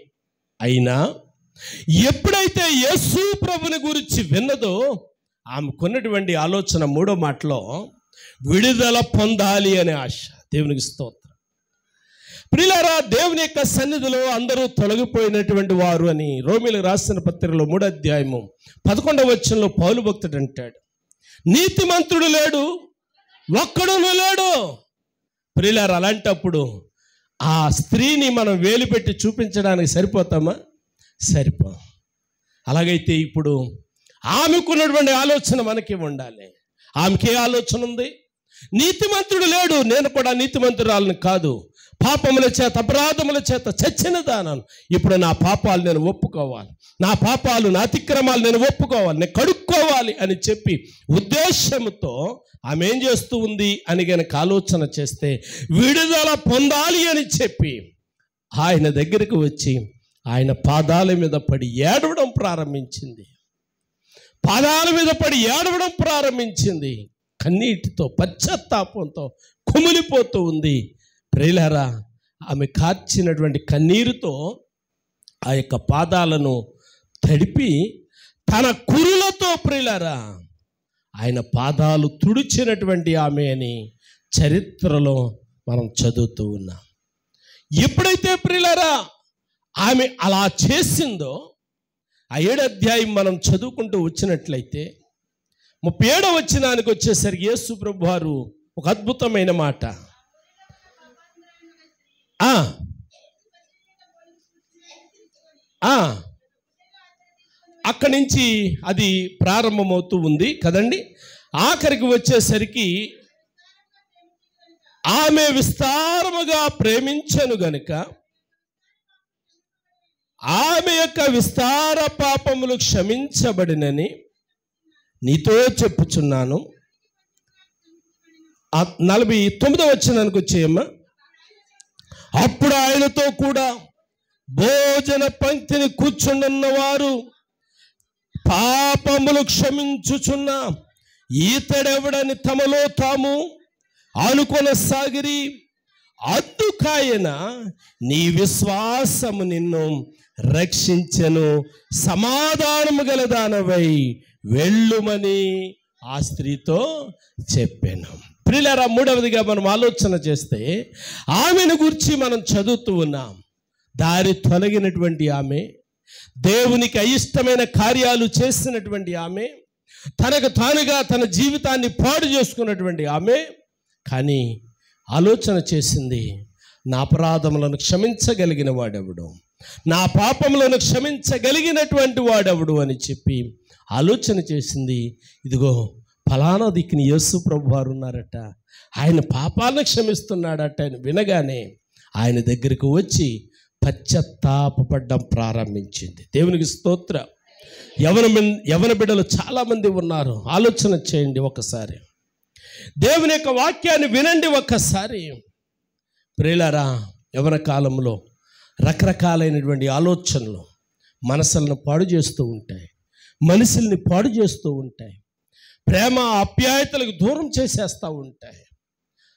అయినా ఎప్పుడైతే యేసు ప్రభుని గురించి విన్నదో ఆమెకున్నటువంటి ఆలోచన మూడో మాటలో విడుదల పొందాలి అనే ఆశ. దేవునికి స్తోత్రం. ప్రియులారా, దేవుని యొక్క సన్నిధిలో అందరూ తొలగిపోయినటువంటి వారు అని రోమీయులకు రాసిన పత్రికలో 3వ అధ్యాయము 11వ వచనంలో పౌలు భక్తుడు అంటాడు, నీతిమంతుడు లేడు, ఒక్కడును లేడు. ప్రియులారా, అలాంటప్పుడు ఆ స్త్రీని మనం వేలు పెట్టి చూపించడానికి సరిపోతామా? సరిపో. అలాగైతే ఇప్పుడు ఆమెకున్నటువంటి ఆలోచన మనకి ఉండాలి. ఆమెకే ఆలోచన ఉంది, నీతిమంతుడు లేడు, నేను కూడా నీతిమంతురాలను కాదు, పాపముల చేత అపరాధముల చేత చచ్చిన దానాను. ఇప్పుడు నా పాపాలు నేను ఒప్పుకోవాలి, నా పాపాలు నా అతిక్రమాలు నేను ఒప్పుకోవాలి, నేను కడుక్కోవాలి అని చెప్పి ఉద్దేశంతో ఆమె ఏం చేస్తూ ఉంది అని గనక ఆలోచన చేస్తే విడుదల పొందాలి అని చెప్పి ఆయన దగ్గరికి వచ్చి ఆయన పాదాల మీద పడి ఏడవడం ప్రారంభించింది. పాదాల మీద పడి ఏడవడం ప్రారంభించింది. కన్నీటితో పశ్చాత్తాపంతో కుమిలిపోతూ ఉంది. ప్రియులారా, ఆమె కార్చినటువంటి కన్నీరుతో ఆ యొక్క పాదాలను తడిపి తన కురులతో ప్రియులారా ఆయన పాదాలు తుడిచినటువంటి ఆమె అని చరిత్రలో మనం చదువుతూ ఉన్నాం. ఎప్పుడైతే ప్రియులారా ఆమె అలా చేసిందో ఆ 7వ అధ్యాయం మనం చదువుకుంటూ వచ్చినట్లయితే 37వ వచనానికి వచ్చేసరికి యేసు ప్రభు వారు ఒక అద్భుతమైన మాట, అక్కడి నుంచి అది ప్రారంభమవుతూ ఉంది కదండి. ఆఖరికి వచ్చేసరికి ఆమె విస్తారముగా ప్రేమించను గనుక ఆమె యొక్క విస్తార పాపములు క్షమించబడినని నీతో చెప్పుచున్నాను. 49వ వచనానికి వచ్చేయమ్మా. అప్పుడు ఆయనతో కూడా భోజన పంక్తిని కూర్చుండున్న వారు పాపములు క్షమించుచున్న ఈతడెవడని తమలో తాము అనుకొనసాగిరి. అందుకాయన నీ విశ్వాసము నిన్ను రక్షించెను, సమాధానము గలదానవై వెళ్ళుమని ఆ స్త్రీతో చెప్పాను. ప్రియులారా, మూడవదిగా మనం ఆలోచన చేస్తే ఆమెను గురించి మనం చదువుతూ ఉన్నాం. దారి తొలగినటువంటి ఆమె, దేవునికి అయిష్టమైన కార్యాలు చేసినటువంటి ఆమె, తనకు తానుగా తన జీవితాన్ని పాడు చేసుకున్నటువంటి ఆమె. కానీ ఆలోచన చేసింది, నా అపరాధములను క్షమించగలిగిన వాడెవడు, నా పాపములను క్షమించగలిగినటువంటి వాడెవడు అని చెప్పి ఆలోచన చేసింది. ఇదిగో ఫలానా దిక్కుని యేసు ప్రభు వారు ఉన్నారట, ఆయన పాపాలను క్షమిస్తున్నాడట అని వినగానే ఆయన దగ్గరకు వచ్చి పశ్చాత్తాపపడడం ప్రారంభించింది. దేవునికి స్తోత్రం. యవన బిడ్డలు చాలామంది ఉన్నారు. ఆలోచన చేయండి ఒకసారి, దేవుని యొక్క వాక్యాన్ని వినండి ఒక్కసారి. ప్రియులారా, యవన కాలంలో రకరకాలైనటువంటి ఆలోచనలు మనసులను పాడు చేస్తూ ఉంటాయి, మనుషుల్ని పాడు చేస్తూ ఉంటాయి, ప్రేమ ఆప్యాయతలకు దూరం చేసేస్తూ ఉంటాయి.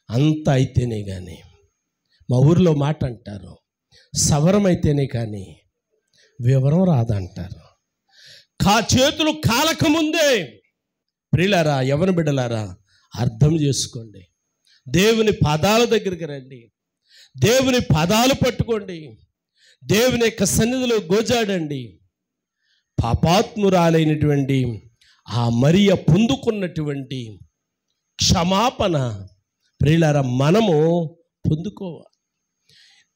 అంత అయితేనే కానీ, మా ఊరిలో మాట అంటారు, సవరం అయితేనే కానీ వివరం రాదంటారు. చేతులు కాలకముందే ప్రియులారా, యవన బిడ్డలారా, అర్థం చేసుకోండి. దేవుని పాదాల దగ్గరికి రండి, దేవుని పాదాలు పట్టుకోండి, దేవుని యొక్క సన్నిధిలో గోజాడండి. పాపాత్మురాలైనటువంటి ఆ మరియ పొందుకున్నటువంటి క్షమాపణ ప్రియులారా మనము పొందుకోవాలి.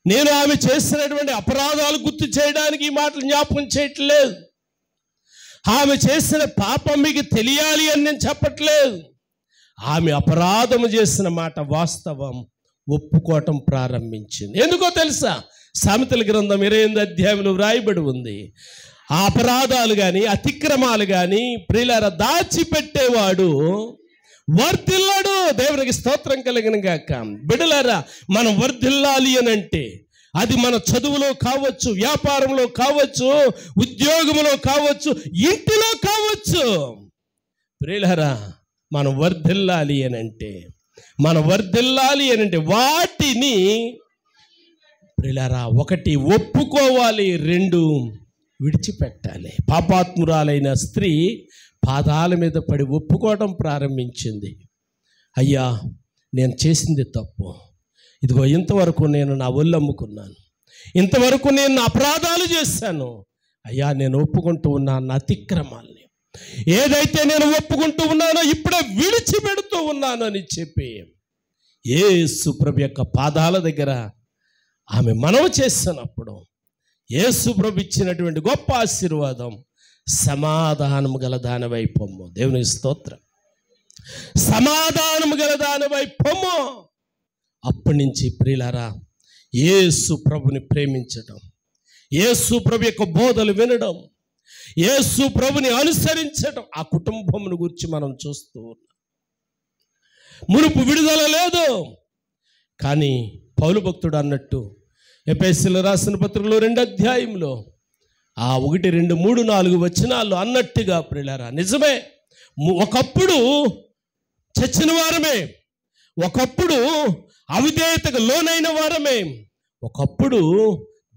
నేను ఆమె చేసినటువంటి అపరాధాలు గుర్తు చేయడానికి ఈ మాటలు జ్ఞాపకం చేయట్లేదు. ఆమె చేసిన పాపం మీకు తెలియాలి అని నేను చెప్పట్లేదు. ఆమె అపరాధము చేసిన మాట వాస్తవం, ఒప్పుకోవటం ప్రారంభించింది. ఎందుకో తెలుసా? సామెతల గ్రంథం 28వ అధ్యాయంలో వ్రాయబడి ఉంది, ఆ అపరాధాలు కానీ అతిక్రమాలు కానీ ప్రియులారా దాచిపెట్టేవాడు వర్ధిల్లాడు. దేవునికి స్తోత్రం కలిగిన గాక. బిడ్డలారా, మనం వర్ధిల్లాలి అని అంటే అది మన చదువులో కావచ్చు, వ్యాపారంలో కావచ్చు, ఉద్యోగంలో కావచ్చు, ఇంటిలో కావచ్చు. ప్రియులారా, మనం వర్ధిల్లాలి అని అంటే వాటిని ప్రియులారా, ఒకటి ఒప్పుకోవాలి, రెండు విడిచిపెట్టాలి. పాపాత్మురాలైన స్త్రీ పాదాల మీద పడి ఒప్పుకోవడం ప్రారంభించింది. అయ్యా, నేను చేసింది తప్పు, ఇదిగో ఇంతవరకు నేను నా ఒళ్ళు అమ్ముకున్నాను, ఇంతవరకు నేను నా అపరాధాలు చేశాను, అయ్యా నేను ఒప్పుకుంటూ ఉన్నాను నా అతిక్రమాల్ని, ఏదైతే నేను ఒప్పుకుంటూ ఉన్నానో ఇప్పుడే విడిచిపెడుతూ ఉన్నాను అని చెప్పి యేసు ప్రభు యొక్క పాదాల దగ్గర ఆమె మనవి చేస్తున్నప్పుడు యేసు ప్రభు ఇచ్చినటువంటి గొప్ప ఆశీర్వాదం, సమాధానము గల దానివై పొమ్ము. దేవుని స్తోత్రం. సమాధానము గల దానివై పొమ్ము. అప్పటి నుంచి ప్రియులారా, యేసు ప్రభుని ప్రేమించడం, యేసు ప్రభు యొక్క బోధలు వినడం, యేసు ప్రభుని అనుసరించడం, ఆ కుటుంబమును గురించి మనం చూస్తూ ఉన్నాం. మునుపు విడుదల లేదు. కానీ పౌలు భక్తుడు అన్నట్టు ఎఫెసీయులకు రాసిన పత్రికలో 2వ అధ్యాయంలో ఆ 1, 2, 3, 4 వచనాల్లో అన్నట్టుగా ప్రియులారా, నిజమే, ఒకప్పుడు చచ్చిన వారమే, ఒకప్పుడు అవిధేయతకు లోనైన వారమే, ఒకప్పుడు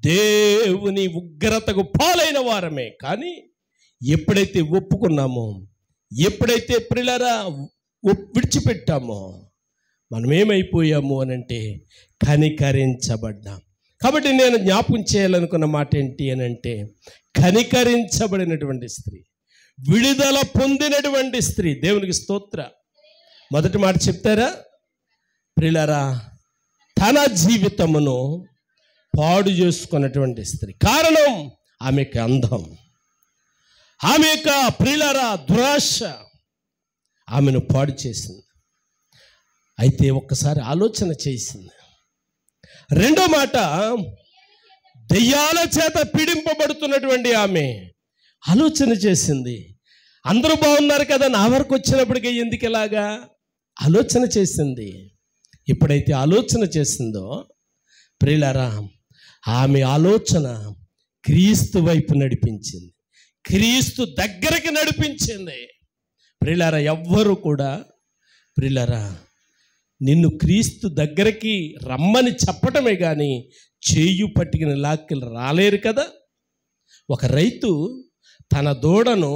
దేవుని ఉగ్రతకు పాలైన వారమే. కానీ ఎప్పుడైతే ఒప్పుకున్నామో, ఎప్పుడైతే ప్రియులారా విడిచిపెట్టామో, మనం ఏమైపోయాము అని అంటే కనికరించబడ్డాం. కాబట్టి నేను జ్ఞాపకం చేయాలనుకున్న మాట ఏంటి అని అంటే, కనికరించబడినటువంటి స్త్రీ, విడుదల పొందినటువంటి స్త్రీ. దేవునికి స్తోత్ర. మొదటి మాట చెప్తారా ప్రియులారా, తన జీవితమును పాడు చేసుకున్నటువంటి స్త్రీ. కారణం ఆమెకు అందం, ఆమె యొక్క ప్రియులారా దురాశ ఆమెను పాడు చేసింది. అయితే ఒక్కసారి ఆలోచన చేసింది. రెండో మాట, దెయ్యాల చేత పీడింపబడుతున్నటువంటి ఆమె ఆలోచన చేసింది. అందరూ బాగున్నారు కదా, నా వరకు వచ్చినప్పటికీ ఎందుకు ఇలాగా ఆలోచన చేసింది. ఎప్పుడైతే ఆలోచన చేసిందో ప్రియులారా, ఆమె ఆలోచన క్రీస్తు వైపు నడిపించింది, క్రీస్తు దగ్గరికి నడిపించింది. ప్రియులారా, ఎవ్వరు కూడా ప్రియులారా నిన్ను క్రీస్తు దగ్గరికి రమ్మని చెప్పటమే కానీ చేయు పట్టుకుని లాక్కి రాలేరు కదా. ఒక రైతు తన దూడను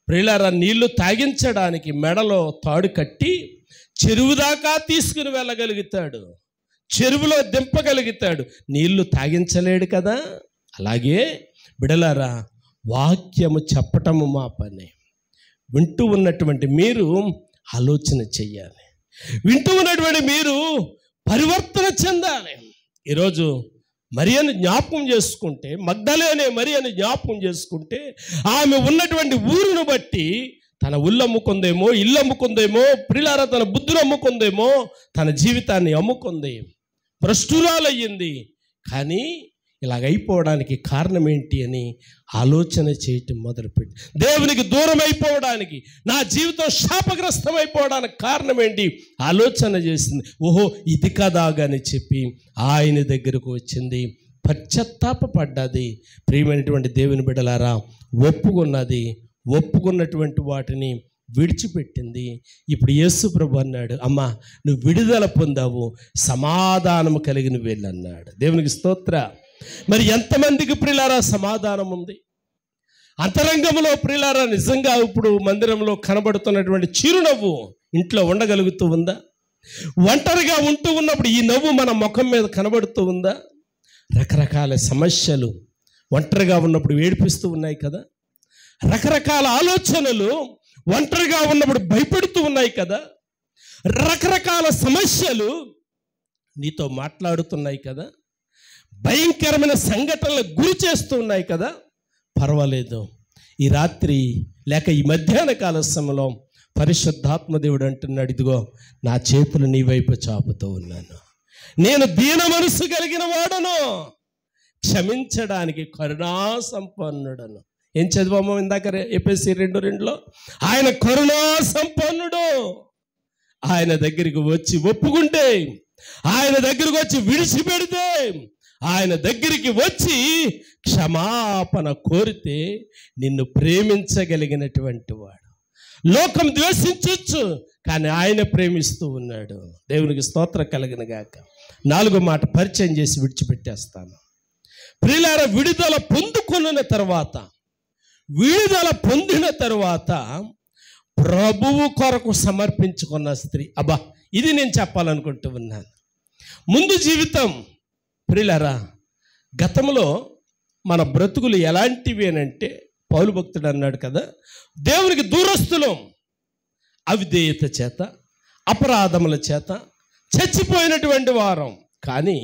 ప్రియులారా నీళ్లు తాగించడానికి మెడలో తాడు కట్టి చెరువు దాకా తీసుకుని వెళ్ళగలుగుతాడు, చెరువులో దింపగలుగుతాడు, నీళ్లు తాగించలేడు కదా. అలాగే బిడలారా, వాక్యము చెప్పటము మా పని. వింటూ ఉన్నటువంటి మీరు ఆలోచన చెయ్యాలి, వింటూ ఉన్నటువంటి మీరు పరివర్తన చెందాలి. ఈరోజు మరియను జ్ఞాపకం చేసుకుంటే, మగ్దలేనే మరియను జ్ఞాపకం చేసుకుంటే, ఆమె ఉన్నటువంటి ఊరును బట్టి తన ఉల్లు అమ్ముకుందేమో, ఇల్లు అమ్ముకుందేమో, ప్రియులారా తన బుద్ధులు అమ్ముకుందేమో, తన జీవితాన్ని అమ్ముకుంది, భ్రష్టురాలయ్యింది. కానీ ఇలాగైపోవడానికి కారణం ఏంటి అని ఆలోచన చేయటం మొదలుపెట్టి, దేవునికి దూరం అయిపోవడానికి, నా జీవితం శాపగ్రస్తం అయిపోవడానికి కారణం ఏంటి ఆలోచన చేసింది. ఓహో ఇది కదాగాని చెప్పి ఆయన దగ్గరకు వచ్చింది, పశ్చాత్తాపపడ్డది. ప్రియమైనటువంటి దేవుని బిడ్డలారా, ఒప్పుకున్నది, ఒప్పుకున్నటువంటి వాటిని విడిచిపెట్టింది. ఇప్పుడు యేసు ప్రభు అన్నాడు, అమ్మా నువ్వు విడుదల పొందావు, సమాధానము కలిగిన వెళ్ళన్నాడు. దేవునికి స్తోత్ర. మరి ఎంతమందికి ప్రియులారా సమాధానం ఉంది అంతరంగంలో? ప్రియులారా నిజంగా ఇప్పుడు మందిరంలో కనబడుతున్నటువంటి చిరునవ్వు ఇంట్లో ఉండగలుగుతూ ఉందా? ఒంటరిగా ఉంటూ ఉన్నప్పుడు ఈ నవ్వు మన ముఖం మీద కనబడుతూ ఉందా? రకరకాల సమస్యలు ఒంటరిగా ఉన్నప్పుడు ఏడిపిస్తూ ఉన్నాయి కదా, రకరకాల ఆలోచనలు ఒంటరిగా ఉన్నప్పుడు భయపెడుతూ ఉన్నాయి కదా, రకరకాల సమస్యలు నీతో మాట్లాడుతున్నాయి కదా, భయంకరమైన సంఘటనలు గురి చేస్తూ ఉన్నాయి కదా. పర్వాలేదు, ఈ రాత్రి లేక ఈ మధ్యాహ్న కాల సమయంలో పరిశుద్ధాత్మ దేవుడు అంటున్నాడు, ఇదిగో నా చేతులు నీ వైపు చాపుతూ ఉన్నాను, నేను దీన మనసు కలిగిన వాడను, క్షమించడానికి కరుణా సంపన్నుడను. ఏం చదివామో ఇందాక ఎఫెసీ 2:2, ఆయన కరుణా సంపన్నుడు. ఆయన దగ్గరికి వచ్చి ఒప్పుకుంటే, ఆయన దగ్గరికి వచ్చి విడిచిపెడితే, ఆయన దగ్గరికి వచ్చి క్షమాపణ కోరితే నిన్ను ప్రేమించగలిగినటువంటి వాడు. లోకం ద్వేషించవచ్చు, కానీ ఆయన ప్రేమిస్తూ ఉన్నాడు. దేవునికి స్తోత్రం కలుగును గాక. 4వ మాట పరిచయం చేసి విడిచిపెట్టేస్తాను. ప్రియులారా, విడుదల పొందిన తర్వాత ప్రభువు కొరకు సమర్పించుకున్న స్త్రీ. అబ్బా, ఇది నేను చెప్పాలనుకుంటూ ఉన్నాను. ముందు జీవితం ప్రియులారా, గతంలో మన బ్రతుకులు ఎలాంటివి అనంటే, పౌలు భక్తుడు అన్నాడు కదా, దేవునికి దూరస్తులం, అవిధేయత చేత, అపరాధముల చేత చచ్చిపోయినటువంటి వారం. కానీ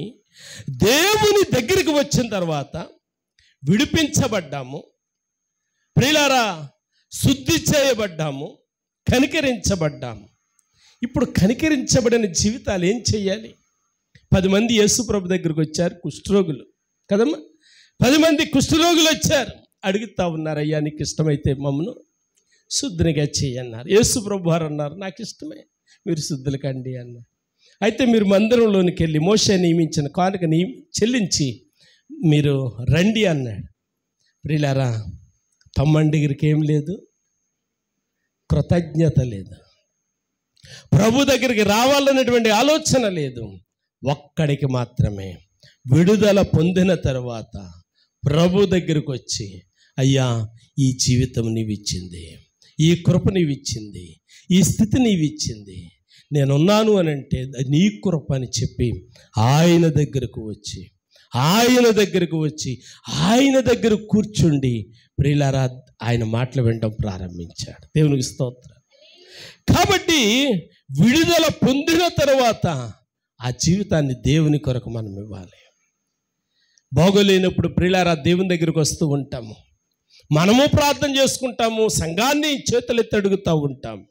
దేవుని దగ్గరికి వచ్చిన తర్వాత విడిపించబడ్డాము ప్రియులారా, శుద్ధి చేయబడ్డాము, కనికరించబడ్డాము. ఇప్పుడు కనికరించబడిన జీవితాలు ఏం చేయాలి? 10 మంది యేసు ప్రభు దగ్గరికి వచ్చారు, కుష్ఠరోగులు కదమ్మా. 10 మంది కుష్ఠరోగులు వచ్చారు, అడుగుతా ఉన్నారు, అయ్యా నీకు ఇష్టమైతే మమ్మను శుద్ధినిగా చేయన్నారు. యేసు ప్రభు వారు అన్నారు, నాకు ఇష్టమే, మీరు శుద్ధులు కండి అన్నారు. అయితే మీరు మందిరంలోనికి వెళ్ళి మోషే నియమించిన కానుకని చెల్లించి మీరు రండి అన్నాడు. ప్రియులారా, తమ్మని దగ్గరికి ఏం లేదు, కృతజ్ఞత లేదు, ప్రభు దగ్గరికి రావాలన్నటువంటి ఆలోచన లేదు. ఒక్కడికి మాత్రమే విడుదల పొందిన తర్వాత ప్రభు దగ్గరికి వచ్చి, అయ్యా ఈ జీవితం నీవిచ్చింది, ఈ కృప నీవిచ్చింది, ఈ స్థితి నీవిచ్చింది, నేనున్నాను అని అంటే నీ కృప అని చెప్పి ఆయన దగ్గరకు వచ్చి ఆయన దగ్గర కూర్చుండి ప్రియులారా ఆయన మాటలు వినడం ప్రారంభించాడు. దేవునికి స్తోత్రం. కాబట్టి విడుదల పొందిన తర్వాత ఆ జీవితాన్ని దేవుని కొరకు మనం ఇవ్వాలి. బాగోలేనప్పుడు ప్రియులారా దేవుని దగ్గరికి వస్తూ ఉంటాము, మనము ప్రార్థన చేసుకుంటాము, సంఘాన్ని చేతులెత్తి అడుగుతూ ఉంటాము.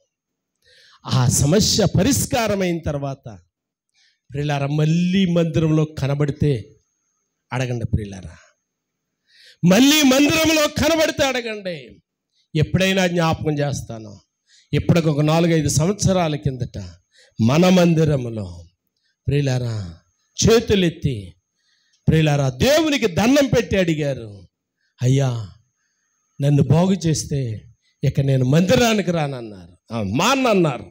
ఆ సమస్య పరిష్కారమైన తర్వాత ప్రియులారా మళ్ళీ మందిరంలో కనబడితే అడగండి. ప్రియులారా మళ్ళీ మందిరంలో కనబడితే అడగండి. ఎప్పుడైనా జ్ఞాపకం చేస్తాను, ఇప్పటికి ఒక 4-5 సంవత్సరాల కిందట మన మందిరంలో ప్రియులారా చేతులెత్తి ప్రియులారా దేవునికి దండం పెట్టి అడిగారు, అయ్యా నన్ను బాగు చేస్తే ఇక నేను మందిరానికి రానన్నారు, మానన్నారు.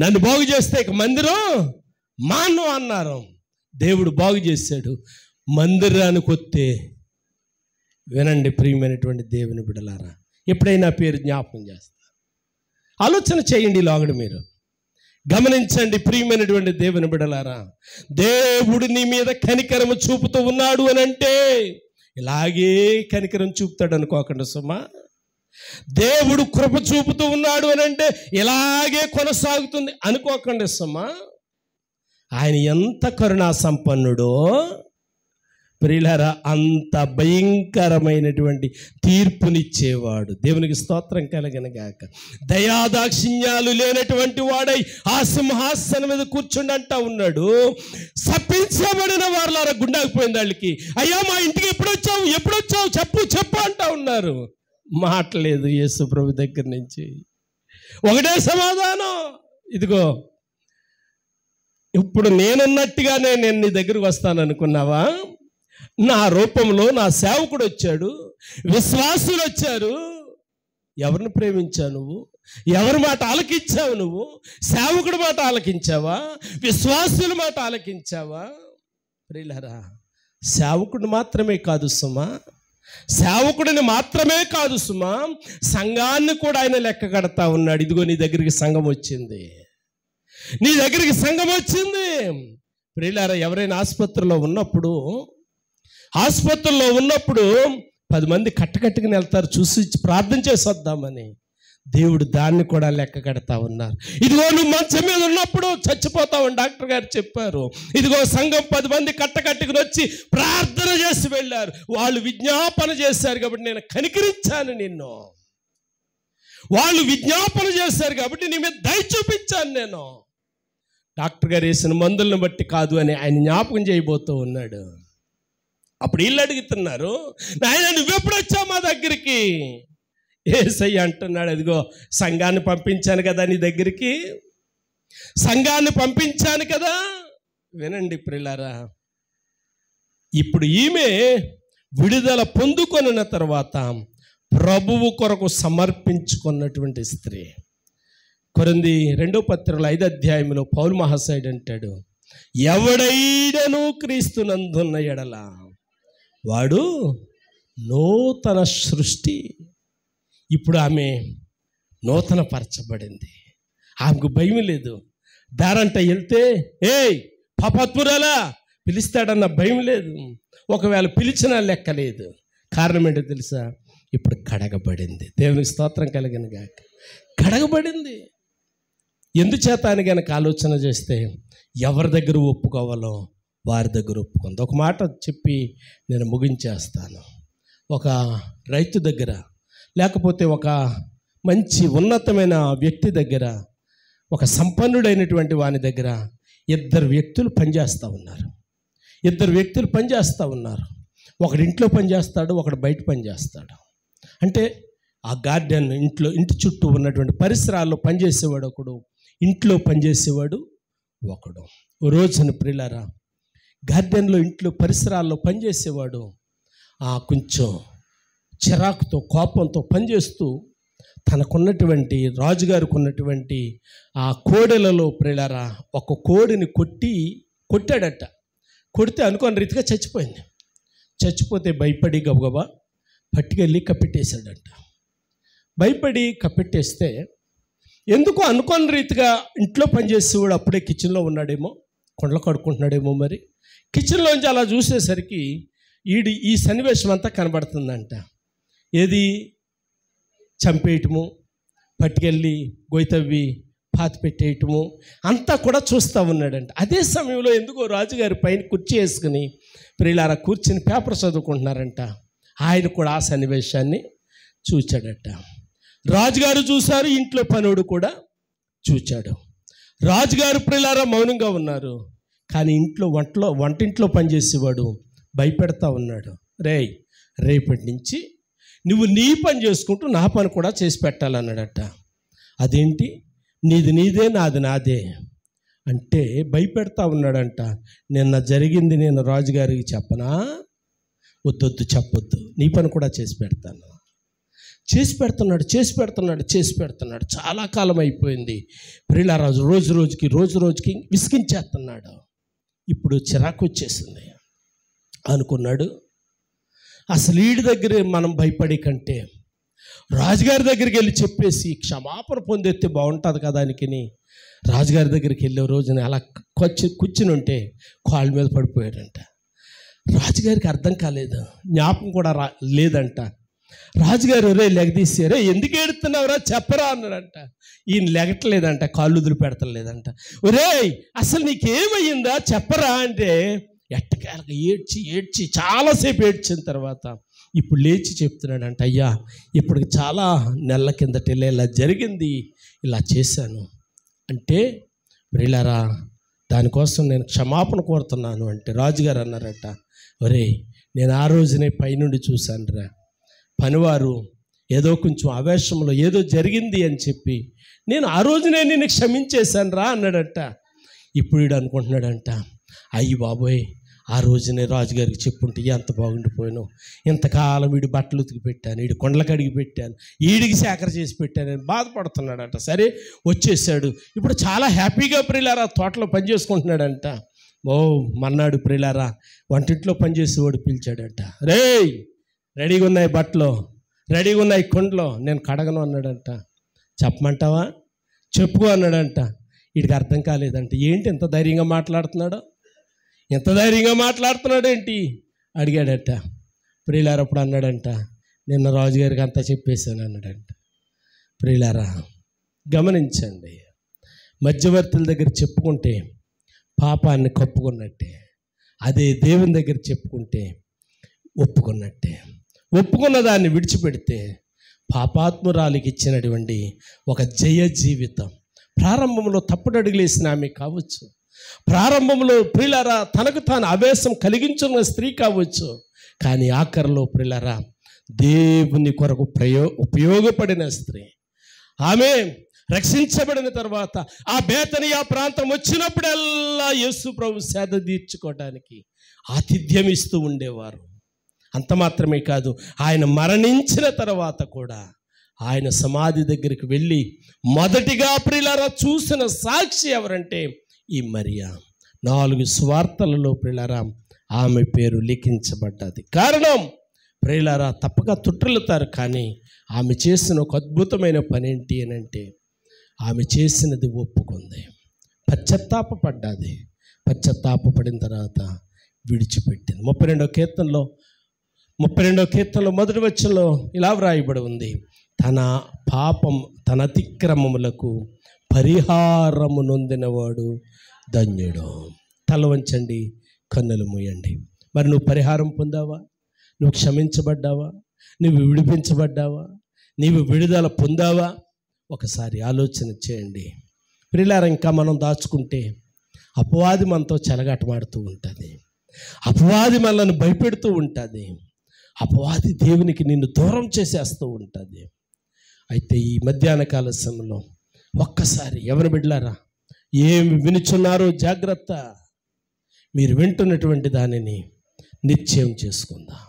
నన్ను బాగు చేస్తే ఇక మందిరం మాను అన్నారు. దేవుడు బాగు చేశాడు. మందిరానికి వస్తే వినండి ప్రియమైనటువంటి దేవుని బిడ్డలారా, ఎప్పుడైనా పేరు జ్ఞాపకం చేస్తా, ఆలోచన చేయండి. లోగడ మీరు గమనించండి ప్రియమైనటువంటి దేవుని బిడ్డలారా, దేవుడు నీ మీద కనికరము చూపుతూ ఉన్నాడు అని అంటే ఇలాగే కనికరం చూపుతాడు అనుకోకండి సుమా. దేవుడు కృప చూపుతూ ఉన్నాడు అని అంటే ఇలాగే కొనసాగుతుంది అనుకోకండి సుమా. ఆయన ఎంత కరుణా సంపన్నుడో ప్రియులారా, అంత భయంకరమైనటువంటి తీర్పునిచ్చేవాడు. దేవునికి స్తోత్రం కలుగును గాక. దయాదాక్షిణ్యాలు లేనటువంటి వాడై ఆ సింహాసనం మీద కూర్చుండి అంటా ఉన్నాడు, శపించబడిన వారులారా గుండాకపోయింది వాళ్ళకి. అయ్యా మా ఇంటికి ఎప్పుడొచ్చావు చెప్పు అంటా ఉన్నారు. మాటలేదు యేసు ప్రభు దగ్గర నుంచి. ఒకటే సమాధానం, ఇదిగో ఇప్పుడు నేనున్నట్టుగానే నేను నీ దగ్గరకు వస్తాను అనుకున్నావా? నా రూపంలో నా సేవకుడు వచ్చాడు, విశ్వాసులు వచ్చారు. ఎవరిని ప్రేమించావు నువ్వు? ఎవరి మాట ఆలకించావు నువ్వు? సేవకుడి మాట ఆలకించావా? విశ్వాసుల మాట ఆలకించావా? ప్రియులారా, సేవకుడు మాత్రమే కాదు సుమా, సేవకుడిని మాత్రమే కాదు సుమా, సంఘాన్ని కూడా ఆయన లెక్క కడతా ఉన్నాడు. ఇదిగో నీ దగ్గరికి సంఘం వచ్చింది, నీ దగ్గరికి సంఘం వచ్చింది. ప్రియులారా, ఎవరైనా ఆసుపత్రిలో ఉన్నప్పుడు 10 మంది కట్టకట్టుకుని వెళ్తారు, చూసి ప్రార్థన చేసి వద్దామని. దేవుడు దాన్ని కూడా లెక్క కడతా ఉన్నారు. ఇదిగో నువ్వు మంచం మీద ఉన్నప్పుడు చచ్చిపోతావని డాక్టర్ గారు చెప్పారు. ఇదిగో సంఘం 10 మంది కట్టకట్టుకుని వచ్చి ప్రార్థన చేసి వెళ్ళారు. వాళ్ళు విజ్ఞాపన చేశారు కాబట్టి నేను కనికరించాను నిన్ను. వాళ్ళు విజ్ఞాపన చేశారు కాబట్టి నీ మీద దయ చూపించాను నేను. డాక్టర్ గారు వేసిన మందులను బట్టి కాదు అని ఆయన జ్ఞాపకం చేయబోతూ ఉన్నాడు. అప్పుడు వీళ్ళు అడుగుతున్నారు, నాయన నువ్వెప్పుడు వచ్చావు మా దగ్గరికి? యేసయ్య అంటున్నాడు, అదిగో సంఘాన్ని పంపించాను కదా నీ దగ్గరికి, సంఘాన్ని పంపించాను కదా. వినండి ప్రియులారా, ఇప్పుడు ఈమె విడుదల పొందుకొనిన తర్వాత ప్రభువు కొరకు సమర్పించుకున్నటువంటి స్త్రీ. కొరింథీ 2వ పత్రికలో 5వ అధ్యాయంలో పౌలు మహాశయుడు అంటాడు, ఎవడైనను క్రీస్తునందున్న ఎడల వాడు నూతన సృష్టి. ఇప్పుడు ఆమె నూతన పరచబడింది. ఆమెకు భయం లేదు. దారంట వెళ్తే ఏయ్ పాపాత్మురాలా పిలుస్తాడన్న భయం లేదు. ఒకవేళ పిలిచినా లెక్క లేదు. కారణం ఏంటో తెలుసా? ఇప్పుడు కడగబడింది. దేవునికి స్తోత్రం కలుగును గాక. కడగబడింది. ఎందుచేత అని కనుక ఆలోచన చేస్తే ఎవరి దగ్గర ఒప్పుకోవాలో వారి దగ్గర ఒప్పుకుంది. ఒక మాట చెప్పి నేను ముగించేస్తాను. ఒక రైతు దగ్గర, లేకపోతే ఒక మంచి ఉన్నతమైన వ్యక్తి దగ్గర, ఒక సంపన్నుడైనటువంటి వాని దగ్గర 2 వ్యక్తులు పనిచేస్తూ ఉన్నారు. ఒకడు ఇంట్లో పనిచేస్తాడు, ఒకడు బయట పనిచేస్తాడు. అంటే ఆ గార్డెన్ ఇంటి చుట్టూ ఉన్నటువంటి పరిసరాల్లో పనిచేసేవాడు ఒకడు, ఇంట్లో పనిచేసేవాడు ఒకడు. ఓ రోజున ప్రియులారా, గార్డెన్లో ఇంట్లో పరిసరాల్లో పనిచేసేవాడు కొంచెం చిరాకుతో కోపంతో పనిచేస్తూ తనకున్నటువంటి రాజుగారికి ఉన్నటువంటి ఆ కోడెలలో ప్రియులారా ఒక కోడిని కొట్టాడట. కొడితే అనుకోని రీతిగా చచ్చిపోయింది. చచ్చిపోతే భయపడి గబగబా పట్టుకెళ్ళి కప్పెట్టేశాడంట. భయపడి కప్పెట్టేస్తే ఎందుకు అనుకోని రీతిగా ఇంట్లో పనిచేసేవాడు అప్పుడే కిచెన్లో ఉన్నాడేమో, కొండలు కడుక్కుంటున్నాడేమో. మరి కిచెన్లోంచి అలా చూసేసరికి ఈ సన్నివేశం అంతా కనబడుతుందంట. ఏది? చంపేయటము, పట్టుకెళ్ళి గొయ్యతవ్వి పాతి పెట్టేయటము అంతా కూడా చూస్తూ ఉన్నాడంట. అదే సమయంలో ఎందుకో రాజుగారి పైన కుర్చీ వేసుకుని ప్రియులారా కూర్చుని పేపర్ చదువుకుంటున్నారంట. ఆయన కూడా ఆ సన్నివేశాన్ని చూచాడట. రాజుగారు చూశారు, ఇంట్లో పనుడు కూడా చూచాడు. రాజుగారు ప్రియులారా మౌనంగా ఉన్నారు. కానీ వంటింట్లో పనిచేసేవాడు భయపెడతా ఉన్నాడు. రేపటి నుంచి నువ్వు నీ పని చేసుకుంటూ నా పని కూడా చేసి పెట్టాలన్నాడట. అదేంటి? నీది నీదే, నాది నాదే అంటే భయపెడతా ఉన్నాడంట. నిన్న జరిగింది నేను రాజుగారికి చెప్పనా? వద్దొద్దు, చెప్పొద్దు, నీ పని కూడా చేసి పెడతాను. చేసి పెడుతున్నాడు. చాలా కాలం అయిపోయింది. ప్రియులారా, రోజు రోజుకి విసిగించేస్తున్నాడు. ఇప్పుడు చిరాకు వచ్చేసింది. అనుకున్నాడు, అసలు వీడి దగ్గర మనం భయపడే కంటే రాజుగారి దగ్గరికి వెళ్ళి చెప్పేసి క్షమాపణ పొందెత్తే బాగుంటుంది కదా అని రాజుగారి దగ్గరికి వెళ్ళే రోజున అలా కూర్చుని ఉంటే కాళ్ళ మీద పడిపోయాడంట. రాజుగారికి అర్థం కాలేదు, జ్ఞాపకం కూడా లేదంట. రాజుగారు రే లెగదీసి, రే ఎందుకు ఏడుతున్నావురా చెప్పరా అన్నాడంట. ఈయన లెగట్లేదంట, కాళ్ళు వదిలి పెడతలేదంట. ఒరే అసలు నీకేమయ్యిందా చెప్పరా అంటే ఎట్టకాలగా ఏడ్చి చాలాసేపు ఏడ్చిన తర్వాత ఇప్పుడు లేచి చెప్తున్నాడంట, అయ్యా ఇప్పటికి చాలా నెలల కిందట ఇలా జరిగింది, ఇలా చేశాను అంటే, ప్రియులారా దానికోసం నేను క్షమాపణ కోరుతున్నాను అంటే రాజుగారు అన్నారట, ఒరే నేను ఆ రోజునే పైనుండి చూశానురా, పనివారు ఏదో కొంచెం ఆవేశంలో ఏదో జరిగింది అని చెప్పి నేను ఆ రోజునే నేను క్షమించేశాను రా అన్నాడట. ఇప్పుడు వీడు అనుకుంటున్నాడంట, అయ్యి బాబోయ్ ఆ రోజునే రాజుగారికి చెప్పుంటే ఎంత బాగుండిపోయాను, ఇంతకాలం వీడి బట్టలు ఉతికి పెట్టాను, వీడి కొండల కడిగి పెట్టాను, వీడికి సేకర చేసి పెట్టాను అని బాధపడుతున్నాడంట. సరే వచ్చేసాడు, ఇప్పుడు చాలా హ్యాపీగా ప్రియులారా తోటలో పని చేసుకుంటున్నాడంట. మన్నాడు ప్రియులారా వంటింట్లో పనిచేసేవాడు పిలిచాడంట, రే రెడీగా ఉన్నాయి బట్టలు, రెడీగా ఉన్నాయి కొండలో, నేను కడగను అన్నాడంట. చెప్పమంటావా, చెప్పుకో అన్నాడంట. వీడికి అర్థం కాలేదంట, ఏంటి ఎంత ధైర్యంగా మాట్లాడుతున్నాడు ఏంటి అడిగాడట. ప్రియులారా అప్పుడు అన్నాడంట, నిన్న రాజుగారికి అంతా చెప్పేశాను అన్నాడంట. ప్రియులారా గమనించండి, మధ్యవర్తుల దగ్గర చెప్పుకుంటే పాపాన్ని కప్పుకున్నట్టే, అదే దేవుని దగ్గర చెప్పుకుంటే ఒప్పుకున్నట్టే. ఒప్పుకున్న దాన్ని విడిచిపెడితే పాపాత్మురాలికి ఇచ్చినటువంటి ఒక జయ జీవితం. ప్రారంభంలో తప్పుడు అడుగులేసిన ఆమె కావచ్చు, ప్రారంభంలో ప్రియులారా తనకు తాను ఆవేశం కలిగించున్న స్త్రీ కావచ్చు, కానీ ఆఖరిలో ప్రియులారా దేవుని కొరకు ఉపయోగపడిన స్త్రీ. ఆమె రక్షించబడిన తర్వాత ఆ బేతనియా ప్రాంతం వచ్చినప్పుడల్లా యేసు ప్రభు సేద తీర్చుకోవడానికి ఆతిథ్యం ఇస్తూ ఉండేవారు. అంత మాత్రమే కాదు, ఆయన మరణించిన తర్వాత కూడా ఆయన సమాధి దగ్గరికి వెళ్ళి మొదటిగా ప్రియులారా చూసిన సాక్షి ఎవరంటే ఈ మరియా. 4 సువార్తలలో ప్రియులారా ఆమె పేరు లిఖించబడ్డది. కారణం ప్రియులారా తప్పక తుట్టిల్లుతారు, కానీ ఆమె చేసిన ఒక అద్భుతమైన పని ఏంటి అని అంటే ఆమె చేసినది ఒప్పుకుంది, పశ్చాత్తాపపడ్డది. పశ్చాత్తాపపడిన తర్వాత విడిచిపెట్టింది. 32వ కీర్తనలో మొదటి వచనంలో ఇలా వ్రాయబడి ఉంది, తన పాపం తన అతిక్రమములకు పరిహారము నొందినవాడు ధన్యుడు. తల వంచండి, కన్నులు మూయండి. మరి నువ్వు పరిహారం పొందావా? నువ్వు క్షమించబడ్డావా? నువ్వు విడిపించబడ్డావా? నీవు విడుదల పొందావా? ఒకసారి ఆలోచన చేయండి. ప్రియులారా ఇంకా మనం దాచుకుంటే అపవాది మనతో చెలగాటమాడుతూ ఉంటుంది, అపవాది మనల్ని భయపెడుతూ ఉంటుంది, అపవాది దేవునికి నిన్ను దూరం చేసేస్తూ ఉంటుంది. అయితే ఈ మధ్యాహ్న కాల సమయంలో ఒక్కసారి ఎవరి బిడ్డలారా ఏమి వినుచున్నారో జాగ్రత్త. మీరు వింటున్నటువంటి దానిని నిశ్చయం చేసుకుందాం.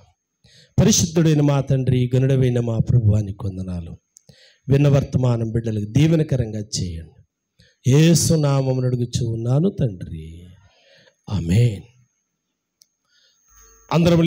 పరిశుద్ధుడైన మా తండ్రి, గనుడవైన మా ప్రభువానికి వందనాలు. విన్న వర్తమానం బిడ్డలకు దీవెనకరంగా చేయండి. యేసు నామమున అడుగుచు ఉన్నాను తండ్రి, ఆమేన్. అందరం